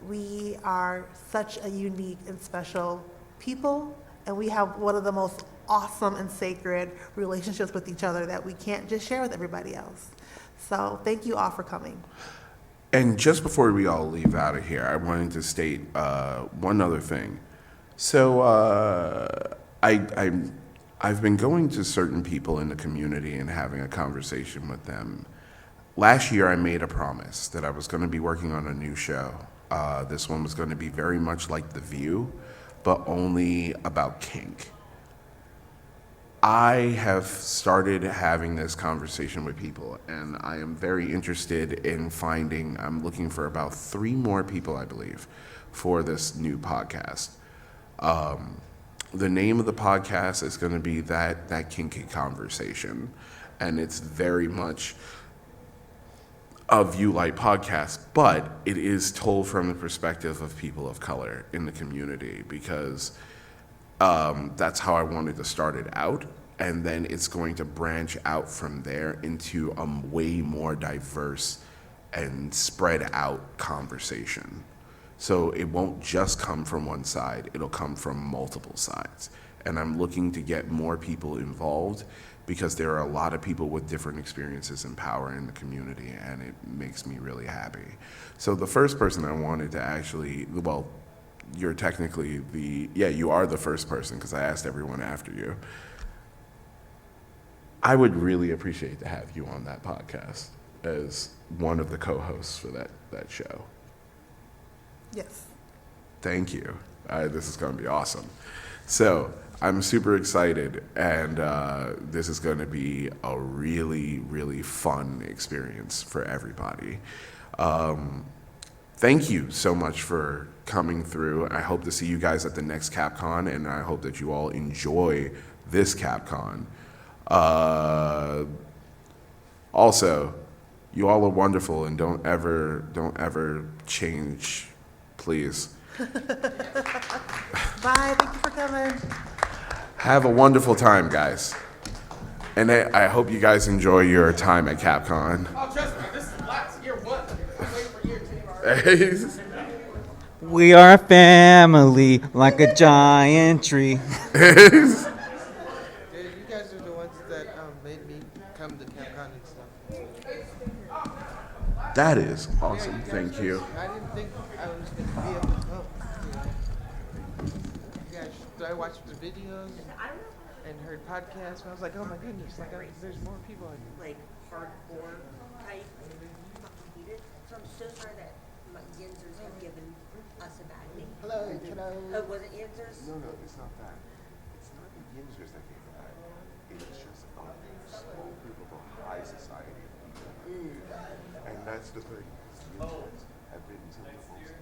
we are such a unique and special people, and we have one of the most awesome and sacred relationships with each other that we can't just share with everybody else. So thank you all for coming. And just before we all leave out of here, I wanted to state one other thing. So I've been going to certain people in the community and having a conversation with them. Last year, I made a promise that I was going to be working on a new show. This one was going to be very much like The View, but only about kink. I have started having this conversation with people, and I am very interested in I'm looking for about 3 more people, I believe, for this new podcast. The name of the podcast is going to be that kinky conversation, and it's very much a View Light podcast, but it is told from the perspective of people of color in the community, because that's how I wanted to start it out, and then it's going to branch out from there into a way more diverse and spread out conversation. So it won't just come from one side, it'll come from multiple sides. And I'm looking to get more people involved, because there are a lot of people with different experiences and power in the community, and it makes me really happy. So the first person I wanted to actually, well, you're technically you are the first person, because I asked everyone after you. I would really appreciate to have you on that podcast as one of the co-hosts for that show. Yes. Thank you. This is going to be awesome. So I'm super excited, and this is going to be a really, really fun experience for everybody. Thank you so much for coming through. I hope to see you guys at the next Capcon, and I hope that you all enjoy this Capcon. Also, you all are wonderful, and don't ever change, please. Bye. Thank you for coming. Have a wonderful time, guys. And I hope you guys enjoy your time at Capcom. Oh, trust me, this is last year 1. I'm waiting for year 2 already. We are a family, like a giant tree. Dude, you guys are the ones that made me come to Capcom and stuff. That is awesome. Thank you. I didn't think I was going to be able to come. You guys, I watched the videos and heard podcasts, and I was like, oh my goodness, like there's more people. Like hardcore type competed. So I'm so sorry that my Yinzers have given us a bad name. Hello, hello. Oh, was it Yinzers? No, it's not that. It's not the Yinzers that gave that. It's just a small group of a high society people. And that's the thing. Yinzers have been to the most